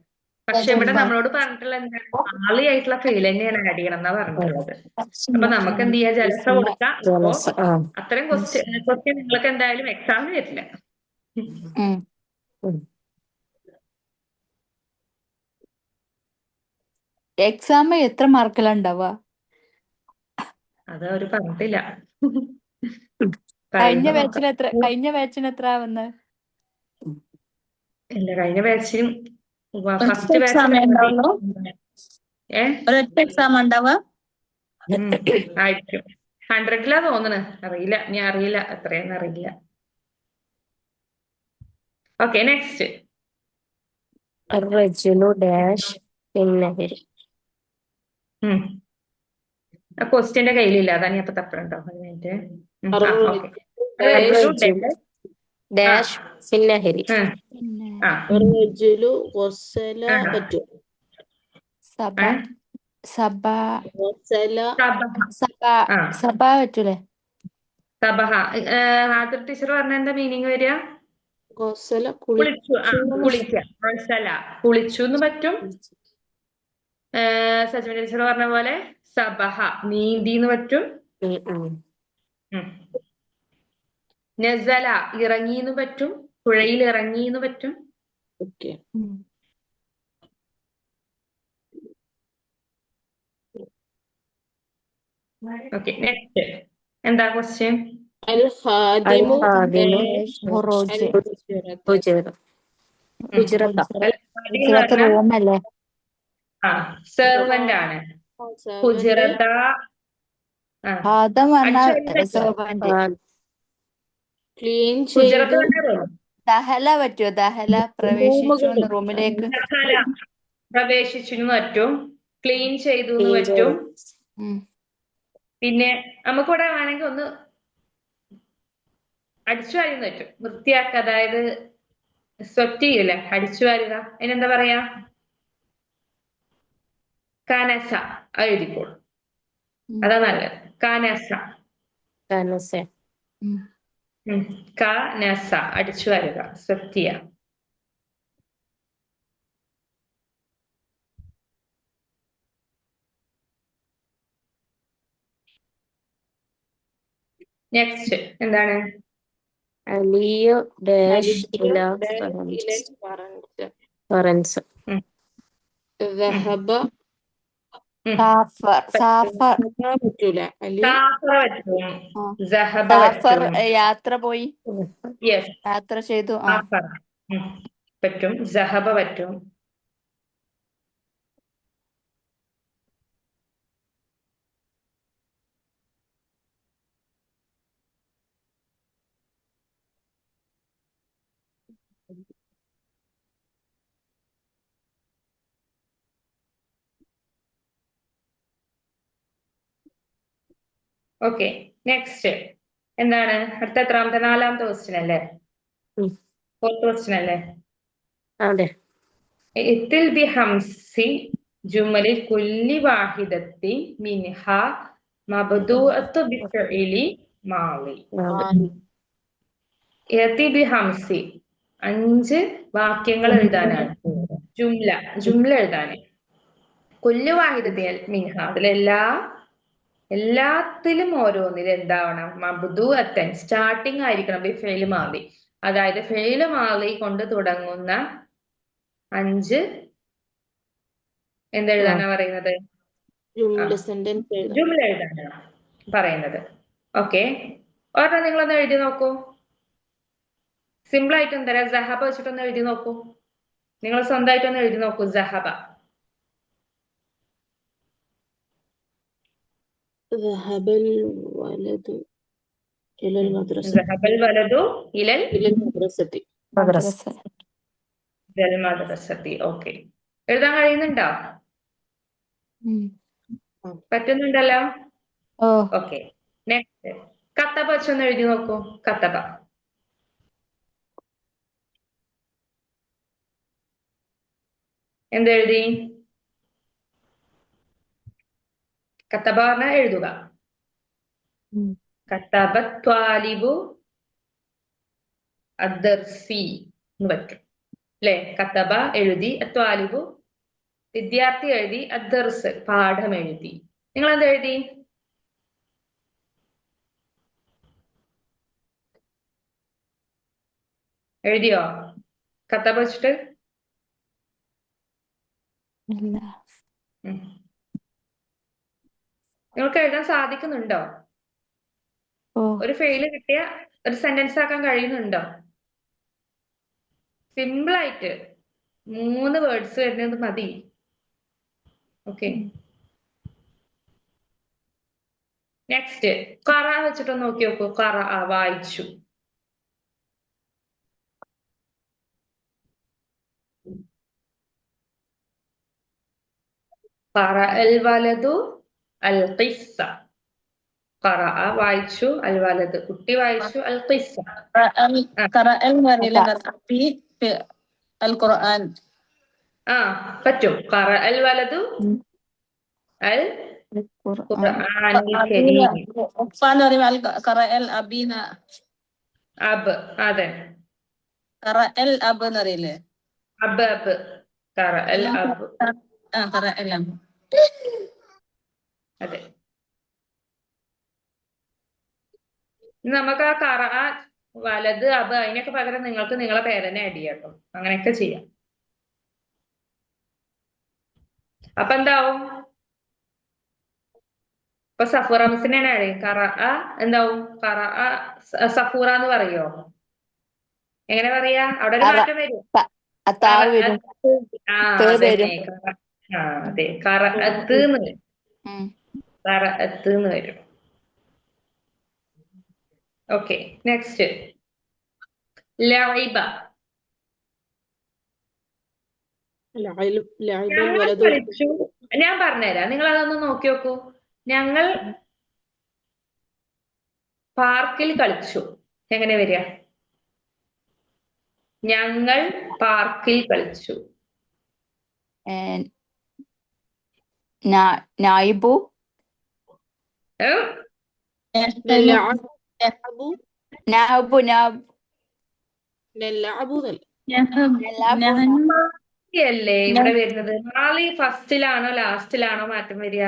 പക്ഷെ ഇവിടെ നമ്മളോട് പറഞ്ഞിട്ടുള്ള എന്താണ്? ആളിയായിട്ടുള്ള ഫെയിൽ തന്നെയാണ് ആഡ് ചെയ്യണം എന്നാ പറഞ്ഞിട്ടുള്ളത്. അപ്പൊ നമുക്ക് എന്ത് ചെയ്യാം? ജലസ കൊടുക്കാം. അപ്പോ ജലസ. ആ അത്രയും ക്വസ്റ്റ്യൻ നിങ്ങൾക്ക് എന്തായാലും എക്സാമിന് വരില്ല. എക്സാം എത്ര മാർക്കിലാ ഉണ്ടാവുക? അത് അവര് പറഞ്ഞിട്ടില്ല. കഴിഞ്ഞ പറയുമ്പോ ബാച്ചിന് എത്ര വന്നത്? ഇല്ല, കഴിഞ്ഞ ബാച്ചിനും ഫസ്റ്റ് എക്സാം ബാച്ചിന് ഉണ്ടാവുള്ളൂ. ഒരൊറ്റ എക്സാം ഉണ്ടാവുക. ആയിരിക്കും. 100 തോന്നണ്, അറിയില്ല, ഞാൻ അറിയില്ല എത്രയെന്ന് അറിയില്ല. Okay, next. റജുലു ഡാഷ് പിന്നെ ആ ക്വസ്റ്റ്യന്റെ കയ്യിലില്ല, അതാണ് ഞാൻ ഇപ്പൊ തപ്പുണ്ടോ? 1 മിനിറ്റ്. ഡാഷ് പിന്നെ ഹരി. الرجل غسل പറ്റും. സബ പറ്റൂലേ? സബഹ. ഹാദിർ ടീച്ചർ പറഞ്ഞ എന്താ മീനിങ് വരിക? غسل കുളിച്ചു. കുളിച്ചു എന്ന് പറ്റും. സജ്മ ടീച്ചർ പറഞ്ഞ പോലെ സബഹ നീന്തി എന്ന് പറ്റും. നസല ഇറങ്ങി എന്ന് പറ്റും. പുഴയിൽ ഇറങ്ങി എന്ന് പറ്റും. ഓക്കെ. Okay, next. എന്താ ക്വസ്റ്റ്യൻ? الخادم റൂമല്ലേ? സെർവന്റ് ആണ്. ഹുജറത. ക്ലീൻ ചെയ്ത്. ദഹല പറ്റുമോ? ദഹല പ്രവേശിച്ചു റൂമിലേക്ക്. പ്രവേശിച്ചു എന്ന് പറ്റും, ക്ലീൻ ചെയ്തു എന്ന് ക്ലീൻ പറ്റും. ചെയ്തു. പിന്നെ നമുക്കിവിടെ വേണമെങ്കിൽ ഒന്ന് അടിച്ചു വാരി എന്ന് പറ്റും, വൃത്തിയാക്കുക. അതായത് സ്വെറ്റ് ചെയ്യൂലേ, അടിച്ചു വാരുക. അതിനെന്താ പറയാ? കനസ. അത് എഴുതിക്കോളൂ, അതാ നല്ലത്. കനസ. കനസ. കനസ അടിച്ചു വാരുക, സ്വെറ്റ് ചെയ്യുക. നെക്സ്റ്റ് എന്താണ്? അലിയ ഡാഷ് ഇല ഫറൻസ്. ذهب സാഫർ പറ്റൂല. അലി സാഫർ പറ്റും, സഹബ സാഫർ പറ്റും. യാത്ര പോയി, യെസ്, യാത്ര ചെയ്തു. സാഫർ പറ്റും, സഹബ പറ്റും. ഓക്കെ, നെക്സ്റ്റ് എന്താണ്? അടുത്ത എത്രാമത്തെ? 4ാമത്തെ ക്വസ്റ്റ്യൻ അല്ലേ? 4th ക്വസ്റ്റ്യൻ അല്ലേ? അതെ. ഇത്തിൽ ബി ഹംസി ജുമലിൽ കുല്ലി വാഹിദത്തി മിൻഹ മബ്ദൂഅത്തു ബി ഫിഇലി മാളി. ഇത്തി ബി ഹംസി 5 വാക്യങ്ങൾ എഴുതാനാണ്. ജുംല എഴുതാന്. കുല്ലു വാഹിദത്തി മിൻഹ, എല്ലാത്തിലും ഓരോന്നിലും എന്താവണം? മബ്ദൂഅത്തൻ, സ്റ്റാർട്ടിങ് ആയിരിക്കണം. ബി ഫിഇലി മാളി, അതായത് ഫിഇലി മാളി കൊണ്ട് തുടങ്ങുന്ന 5 എന്തെഴുതാനാ പറയുന്നത്? ജുംല എഴുതാനാണ് പറയുന്നത്. ഓക്കെ, ഒരെണ്ണം നിങ്ങളൊന്ന് എഴുതി നോക്കൂ. സിമ്പിൾ ആയിട്ട് എന്താ? സഹബ വെച്ചിട്ടൊന്ന് എഴുതി നോക്കൂ. നിങ്ങൾ സ്വന്തമായിട്ടൊന്ന് എഴുതി നോക്കൂ. സഹബ. ذهب الولد إلى المدرسة. സഹബൽ വലതു ഇലൽ إلى المدرسة. മദ്രസത്തി. ഓക്കെ, എഴുതാൻ കഴിയുന്നുണ്ടോ? പറ്റുന്നുണ്ടല്ലോ. ഓക്കെ, നെക്സ്റ്റ് കത്തബ വെച്ചൊന്ന് എഴുതി നോക്കൂ. കത്തബ. എന്തെഴുതി? കത്തബ പറഞ്ഞാൽ എഴുതുക. കത്തബ ത്വാലിബു അദ്ദർസി എന്ന് പറ്റും അല്ലെ? കത്തബ എഴുതി, ത്വാലിബു വിദ്യാർത്ഥി എഴുതി, അദ്ദർസ് പാഠം എഴുതി. നിങ്ങൾ എന്താ എഴുതി? എഴുതിയോ കത്തബ വെച്ചിട്ട്? നിങ്ങൾക്ക് എഴുതാൻ സാധിക്കുന്നുണ്ടോ? ഒരു ഫെയില് കിട്ടിയ ഒരു സെന്റൻസ് ആക്കാൻ കഴിയുന്നുണ്ടോ? സിമ്പിൾ ആയിട്ട് 3 വേർഡ്സ് വരുന്നത് മതി. ഓക്കെ, നെക്സ്റ്റ് ഖറ വെച്ചിട്ടൊന്ന് നോക്കി നോക്കൂ. ഖറ വായിച്ചു. ഖറ അൽ വലതു അൽ ഖിസ്സ. ഖറ വായിച്ചു, അൽ വലത് കുട്ടി വായിച്ചു, അൽ ഖിസ്സ. ഖറഅൽ എന്ന് പറഞ്ഞില്ലേ അബി അൽ ഖുർആൻ. പറ്റും. ഖറ അൽ വലതു അൽ ഖുർആനിൽ കരീം. ഉപ്പാന്ന് പറയുമ്പോ ഖറഅൽ അബീന. അബ്, അതെ. ഖറഅൽ അബ് എന്ന് പറയില്ലേ? അബ് ഖറഅൽ അബ്. ഖറഅൽ അബ്, അതെ. നമുക്ക് ആ ഖറ വലത് അബ് അതിനൊക്കെ പകരം നിങ്ങൾക്ക് നിങ്ങളെ പേരനെ ആഡ് ചെയ്യാം കേട്ടോ. അങ്ങനെയൊക്കെ ചെയ്യാം. അപ്പൊ എന്താവും? ഇപ്പൊ സഫൂറ മിസ്സിനാണ് ആഡ് ചെയ്യും. ഖറ എന്താവും? ഖറ സഫൂറ എന്ന് പറയോ? എങ്ങനെ പറയാ? അവിടെ ഒരു മാറ്റം വരും. അതെ, ഖറഅത്ത് എന്ന് വരും. ഖറഅത്ത് എന്ന് വരും. Okay, next ലഇബ. ലഅബൽ ഞങ്ങൾ വലതു കളിച്ചു. ഞാൻ പറഞ്ഞുതരാം, നിങ്ങൾ അതൊന്ന് നോക്കി നോക്കൂ. ഞങ്ങൾ പാർക്കിൽ കളിച്ചു. എങ്ങനെ വരിക? ഞങ്ങൾ പാർക്കിൽ കളിച്ചു. നായിബു ഏ? നലഅബു നാബു നാബ് നലഅബു എന്നല്ല. അല്ലേ ഇവിടെ വരുന്നത്? മാളി ഫസ്റ്റിലാണോ ലാസ്റ്റിലാണോ മാറ്റം വരിക?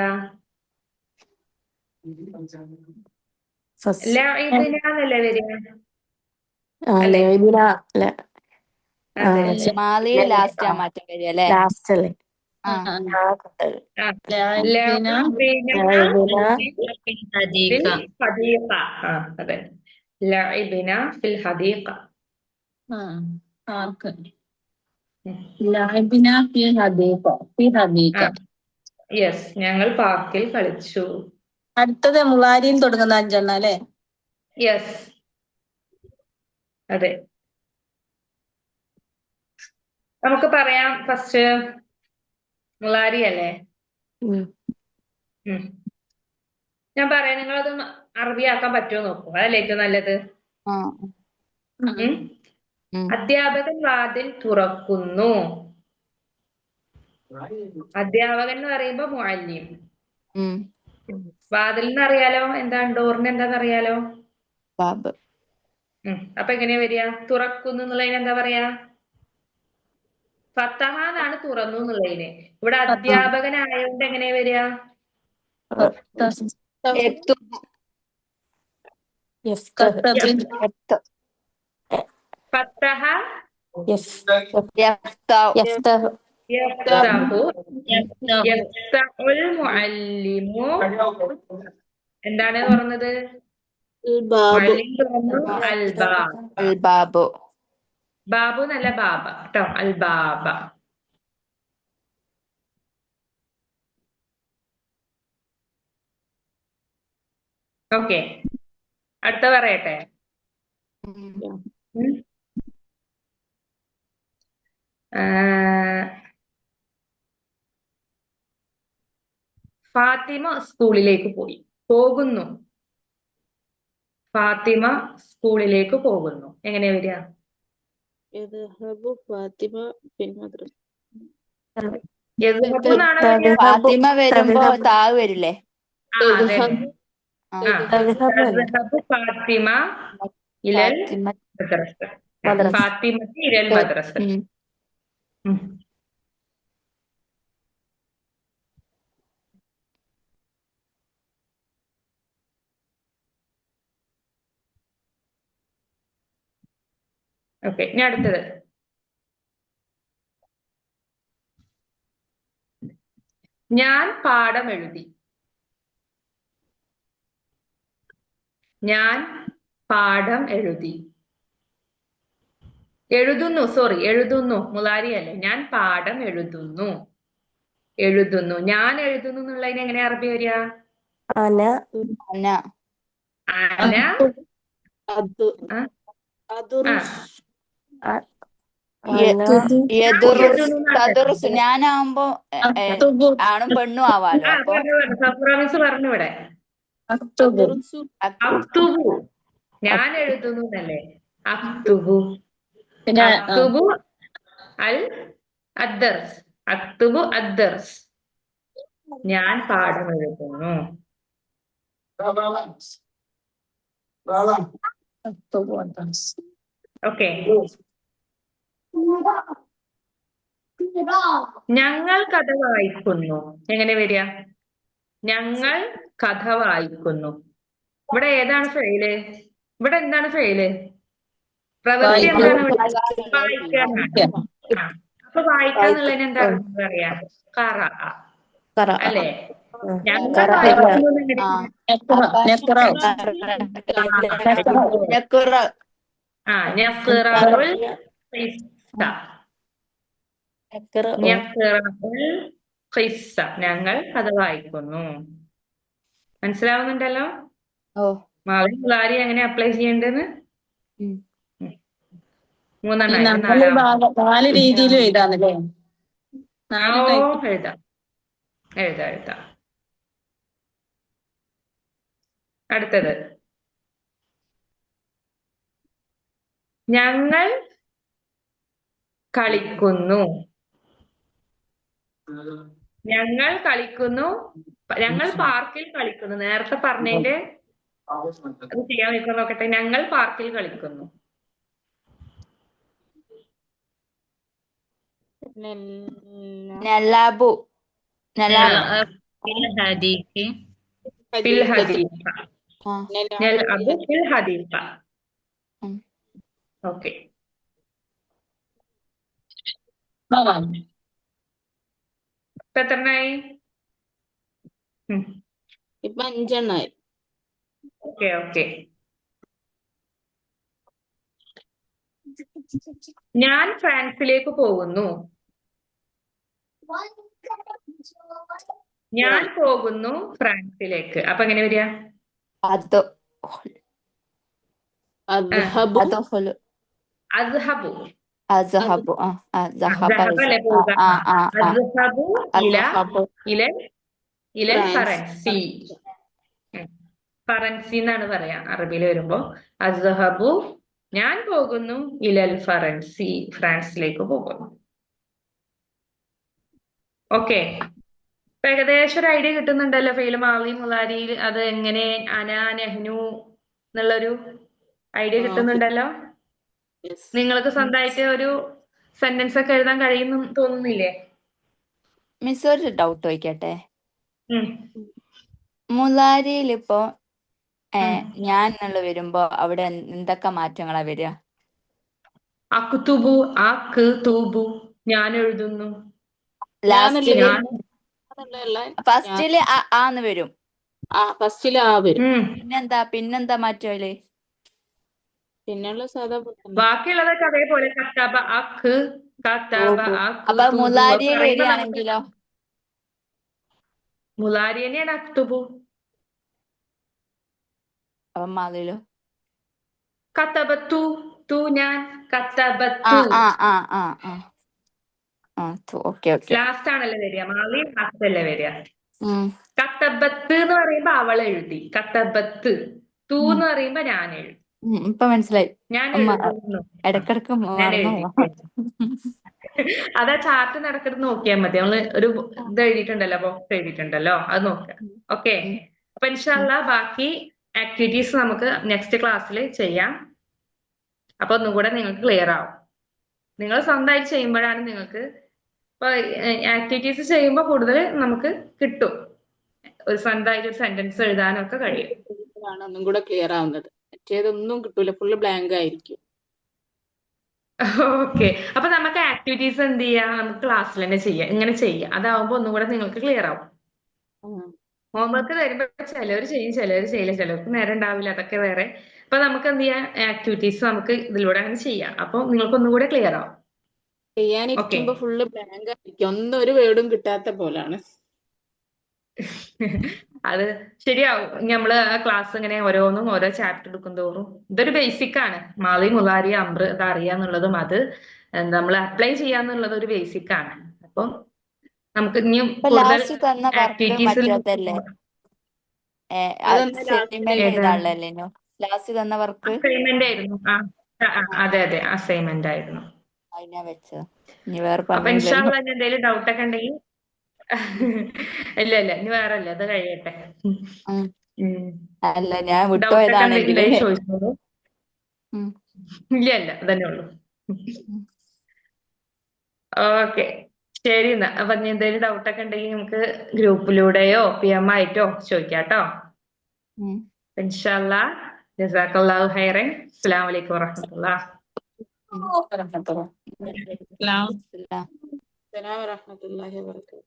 ലഇബ്നാന്നല്ലേ വരിക? അല്ലേ? അതെ അതെ. മാലി ലാസ്റ്റ് മാറ്റം വരിക അല്ലേ? ലാസ്റ്റ് അല്ലേ? ആ ആ. ലഇബ്നാ ഫിൽ ഹദീഖ. ആ അതെ. ലഇബ്നാ ഫിൽ ഹദീഖ. പാർക്ക് ഉം. ലാബിന ഫി ഹദീഖ ഫി ഹദീഖ. ആ യെസ്, ഞങ്ങൾ പാർക്കിൽ കളിച്ചു. അടുത്തത് മുളാരിയിൽ തുടങ്ങുന്ന 5 അല്ലേ? യെസ്, അതെ. നമുക്ക് പറയാം ഫസ്റ്റ് മുളാരി അല്ലേ? ഞാൻ പറയാം, നിങ്ങളത് അറബിയാക്കാൻ പറ്റുമോ നോക്കൂ. അതല്ലേ ഏറ്റവും നല്ലത്. ആ. ഉം. അധ്യാപകൻ വാതിൽ തുറക്കുന്നു. അധ്യാപകൻ എന്ന് പറയുമ്പോ മുഅല്ലിം. വാതിൽ എന്നറിയാലോ, എന്താണ് ഡോറിന് എന്താണെന്നറിയാലോ? ബാബ്. അപ്പൊ എങ്ങനെയാ വരിക? തുറക്കുന്നു എന്നുള്ളതിന് എന്താ പറയാ? ഫത്തഹ എന്നാണ് തുറന്നു എന്നുള്ളതിന്. ഇവിടെ അധ്യാപകനായതുകൊണ്ട് എങ്ങനെയാ വരിക? ഫത്തഹ യഫ്തഹു യഫ്തഹുൽ മുഅല്ലിമു. എന്താണ് തുറന്നത്? മുഅല്ലിം തുറന്നു. അൽ ബാബു. ബാബു നല്ല ബാബ കേട്ടോ. അൽ ബാബ. ഓക്കെ, അടുത്ത പറയട്ടെ. ഫാത്തിമ സ്കൂളിലേക്ക് പോയി. പോകുന്നു. ഫാത്തിമ സ്കൂളിലേക്ക് പോകുന്നു. എങ്ങനെയാ വരിക? യദ്ഹബു ഫാത്തിമ ഫിൽ മദ്രസ. യദ്ഹബു എന്നാണോ വരിക? ഫാത്തിമ വരുമ്പോ താവ് വരില്ലേ? അതെ. യദ്ഹബു ഫാത്തിമ ഇലൽ മദ്രസ. ഫാത്തിമത്തി ഇലൽ മദ്രസ. ഓക്കെ, ഇനി അടുത്തത്. ഞാൻ പാഠം എഴുതി. ഞാൻ പാഠം എഴുതി. എഴുതുന്നു, സോറി, എഴുതുന്നു. മുളാരി അല്ലേ? ഞാൻ പാഠം എഴുതുന്നു. എഴുതുന്നു. ഞാൻ എഴുതുന്നു എന്നുള്ളതിന് എങ്ങനെയാ അറബി വരിക? അന അന ഞാനാവുമ്പോ ആണും പെണ്ണും ആവാലോ. അപ്പൊ പറഞ്ഞു ഇവിടെ. അക്തുബു. ഞാൻ എഴുതുന്നു എന്നല്ലേ? അക്തുബു. അക്തുബു അൽ അദ്ദർസ്. അക്തുബു അദ്ദർസ്. ഞാൻ പാഠം എഴുതുന്നു. ഓക്കെ. ഞങ്ങൾ കഥ വായിക്കുന്നു. എങ്ങനെ വരിക? ഞങ്ങൾ കഥ വായിക്കുന്നു. ഇവിടെ ഏതാണ് ഫെയില്? ഇവിടെ എന്താണ് ഫെയില്? പ്രവൃത്തി എന്താണ്? വായിക്കാനാണ്. അപ്പൊ വായിക്കാന്നുള്ളതിന് എന്താണ് പറയാ? ഖറഅ അല്ലേ? ഞങ്ങൾ വായിക്കുന്നു. ഞങ്ങൾ കഥ വായിക്കുന്നു. മനസ്സിലാവുന്നുണ്ടല്ലോ? മാളി മുളാരി എങ്ങനെ അപ്ലൈ ചെയ്യേണ്ടതെന്ന്? 3 4 രീതിയിലും എഴുതാന്നല്ലേ? നാല് ഓ ടൈപ്പ്. എഴുതാം എഴുതാം എഴുതാം. അടുത്തത്, ഞങ്ങൾ കളിക്കുന്നു. ഞങ്ങൾ കളിക്കുന്നു. ഞങ്ങൾ പാർക്കിൽ കളിക്കുന്നു. നേരത്തെ പറഞ്ഞതിന്റെ അത് ചെയ്യാൻ വെക്കാൻ നോക്കട്ടെ. ഞങ്ങൾ പാർക്കിൽ കളിക്കുന്നു. നലാബു നലാബ് ഹദീക്ക് ഫിൽ ഹദീഖ. ആ നൽഅബു ഫിൽ ഹദീഖ. ഉം. ഓക്കെ. ഇപ്പൊ എത്രണ്ണായി? ഇപ്പൊ 5 ഓക്കെ ഓക്കെ. ഞാൻ ഫ്രാൻസിലേക്ക് പോകുന്നു. ഞാൻ പോകുന്നു ഫ്രാൻസിലേക്ക്. അപ്പൊ എങ്ങനെ വരിക? അത് അദ്ഹബു അദ്ഖുലു അസ്ഹബു. അസ്ഹബു അസ്ഹബ അല്ലേ പോവുക? അസ്ഹബു അസ്ഹബു ഇലൽ ഫറൻസി. ഫറൻസി എന്നാണ് പറയാ അറബിയിൽ വരുമ്പോ. അസ്ഹബു ഞാൻ പോകുന്നു, ഇലൽ ഫറൻസി ഫ്രാൻസിലേക്ക് പോകുന്നു. ഓക്കെ. ഏകദേശം ഒരു ഐഡിയ കിട്ടുന്നുണ്ടല്ലോ ഫെയിൽ മാളി മുലാരിയിൽ അത് എങ്ങനെ അന നെഹ്നു എന്നുള്ളൊരു ഐഡിയ കിട്ടുന്നുണ്ടല്ലോ. നിങ്ങൾക്ക് സ്വന്തമായിട്ട് ഒരു സെന്റൻസ് ഒക്കെ എഴുതാൻ കഴിയുന്നു തോന്നുന്നില്ലേ? മിസ് ഒരു ഡൗട്ട് ചോദിക്കട്ടെ. ഉം. മുലാരിയിൽ ഇപ്പോ ഞാൻ എന്നുള്ള വരുമ്പോ അവിടെ എന്തൊക്കെ മാറ്റങ്ങളാ വരിക? അക്തുബു അക്തുബു ഞാൻ എഴുതുന്നു. ലാസ്റ്റില് ഞാനല്ല ഫസ്റ്റില് ആന്ന് വരും. ഫസ്റ്റില് ആ വരും. പിന്നെന്താ മാറ്റോല്? പിന്നെയുള്ള സാധാ ബാക്കിയുള്ളതൊക്കെ അതേപോലെ കത്തബ അക്ക് കത്തബ അക്ക് അപ്പൊ തുബു. മുലാരിയിൽ പറയുമ്പോ നമുക്ക് വരികയാണെങ്കിലോ? മുലാരി തന്നെയാണ് അക്തുബു. അപ്പൊ മാലിലോ? കത്തബത്തു തു ഞാൻ കത്തബത്തു. Okay okay. ലാസ്റ്റ് ആണല്ലേ വരിക? മാലി ലാസ്റ്റ് അല്ലേ വരിക? കത്തബത്ത് എന്ന് പറയുമ്പോ അവൾ എഴുതി. കത്തബത്ത്. തൂ എന്ന് പറയുമ്പോ ഞാൻ എഴുതി. ഇപ്പൊ മനസ്സിലായി. ഞാൻ എഴുതുന്നു. ഇടക്കിടക്ക് ഞാൻ മറന്നു എഴുതി. പോവാ. അതാ ചാർട്ട് നടക്കുന്നത് നോക്കിയാൽ മതി. നമ്മള് ഒരു ഇത് എഴുതിയിട്ടുണ്ടല്ലോ, ബോക്സ് എഴുതിയിട്ടുണ്ടല്ലോ, അത് നോക്കുക. ഓക്കെ. അപ്പൊ ഇൻഷാല്ലാ ബാക്കി ആക്ടിവിറ്റീസ് നമുക്ക് നെക്സ്റ്റ് ക്ലാസ്സിൽ ചെയ്യാം. അപ്പൊ ഒന്നും കൂടെ നിങ്ങൾക്ക് ക്ലിയർ ആവും. നിങ്ങൾ സ്വന്തമായിട്ട് ചെയ്യുമ്പോഴാണ് നിങ്ങൾക്ക് ഇപ്പൊ ആക്ടിവിറ്റീസ് ചെയ്യുമ്പോൾ കൂടുതൽ നമുക്ക് കിട്ടും. ഒരു സ്വന്തമായിട്ട് ഒരു സെന്റൻസ് എഴുതാനൊക്കെ കഴിയും. ഒന്നും കൂടെ ക്ലിയർ ആവുന്നത്. മറ്റേതൊന്നും കിട്ടൂല, ഫുള്ള് ബ്ലാങ്ക് ആയിരിക്കും. ഓക്കെ. അപ്പൊ നമുക്ക് ആക്ടിവിറ്റീസ് എന്ത് ചെയ്യാം? നമുക്ക് ക്ലാസ്സിൽ തന്നെ ചെയ്യാം. ഇങ്ങനെ ചെയ്യാം. അതാവുമ്പോ ഒന്നും കൂടെ നിങ്ങൾക്ക് ക്ലിയർ ആവും. ഹോംവർക്ക് തരുമ്പോ ചിലവർ ചെയ്യും, ചിലവർ ചെയ്യില്ല, ചിലർക്ക് നേരം ഉണ്ടാവില്ല. അതൊക്കെ വേറെ. അപ്പൊ നമുക്ക് എന്ത് ചെയ്യാം? ആക്ടിവിറ്റീസ് നമുക്ക് ഇതിലൂടെ അങ്ങനെ ചെയ്യാം. അപ്പൊ നിങ്ങൾക്ക് ഒന്നും കൂടെ ക്ലിയർ ആവും. ചെയ്യാനിരിക്കുമ്പോ ഫുള്ള് ബ്ലാങ്ക് ആയിരിക്കും. ഒന്നും ഒരു വേർഡും കിട്ടാത്ത പോലാണ്. അത് ശരിയാവും. നമ്മള് ആ ക്ലാസ് ഇങ്ങനെ ഓരോന്നും ഓരോ ചാപ്റ്റർ എടുക്കും തോറും ഇതൊരു ബേസിക് ആണ്. മാലി മുലാരി അമ്ര ഇത് അറിയാന്നുള്ളതും അത് നമ്മൾ അപ്ലൈ ചെയ്യാന്നുള്ളത് ഒരു ബേസിക് ആണ്. അപ്പം നമുക്ക് ഇനിയും കൂടുതൽ ലാസ്റ്റ് തന്ന വർക്ക് ആക്ടിവിറ്റീസിൽ മറ്റേതല്ലേ? അസൈൻമെന്റ് എഴുതാനുള്ളല്ലേനോ ലാസ്റ്റ് തന്ന വർക്ക്? അസൈൻമെന്റ് ആയിരുന്നു. അതെ അതെ അസൈൻമെന്റ് ആയിരുന്നു. അതിനാ വെച്ചത്. ഇനി വേറെ അപ്പൊ ഇൻഷാ പണിയില്ലല്ലോ. അല്ലാഹ് എന്തെങ്കിലും ഡൗട്ട് ഒക്കെ ഉണ്ടെങ്കിൽ ഇല്ല ഇനി വേറെ അല്ല, അത് കഴിയട്ടെ. അല്ല ഞാൻ ഡൗട്ട് ഒക്കെ വിട്ടുപോയതാണെങ്കില് ഉണ്ടെങ്കിൽ ചോദിച്ചോളൂ. ഇല്ല അതന്നെ ഉള്ളൂ. ഓക്കെ ശരി എന്നാ. അപ്പൊ ഇനി എന്തെങ്കിലും ഡൗട്ട് ഒക്കെ ഉണ്ടെങ്കിൽ നമുക്ക് ഗ്രൂപ്പിലൂടെയോ PM ആയിട്ടോ ചോദിക്കാട്ടോ. ഇൻഷാ അല്ലാഹ്. ജസാക്കല്ലാഹു ഖൈറൻ. അസ്സലാമു അലൈക്കും വറഹ്മത്തുള്ളാഹി. Islam. അസ്സലാമു അലൈക്കും വറഹ്മത്തുള്ളാഹി വബറകാതുഹു.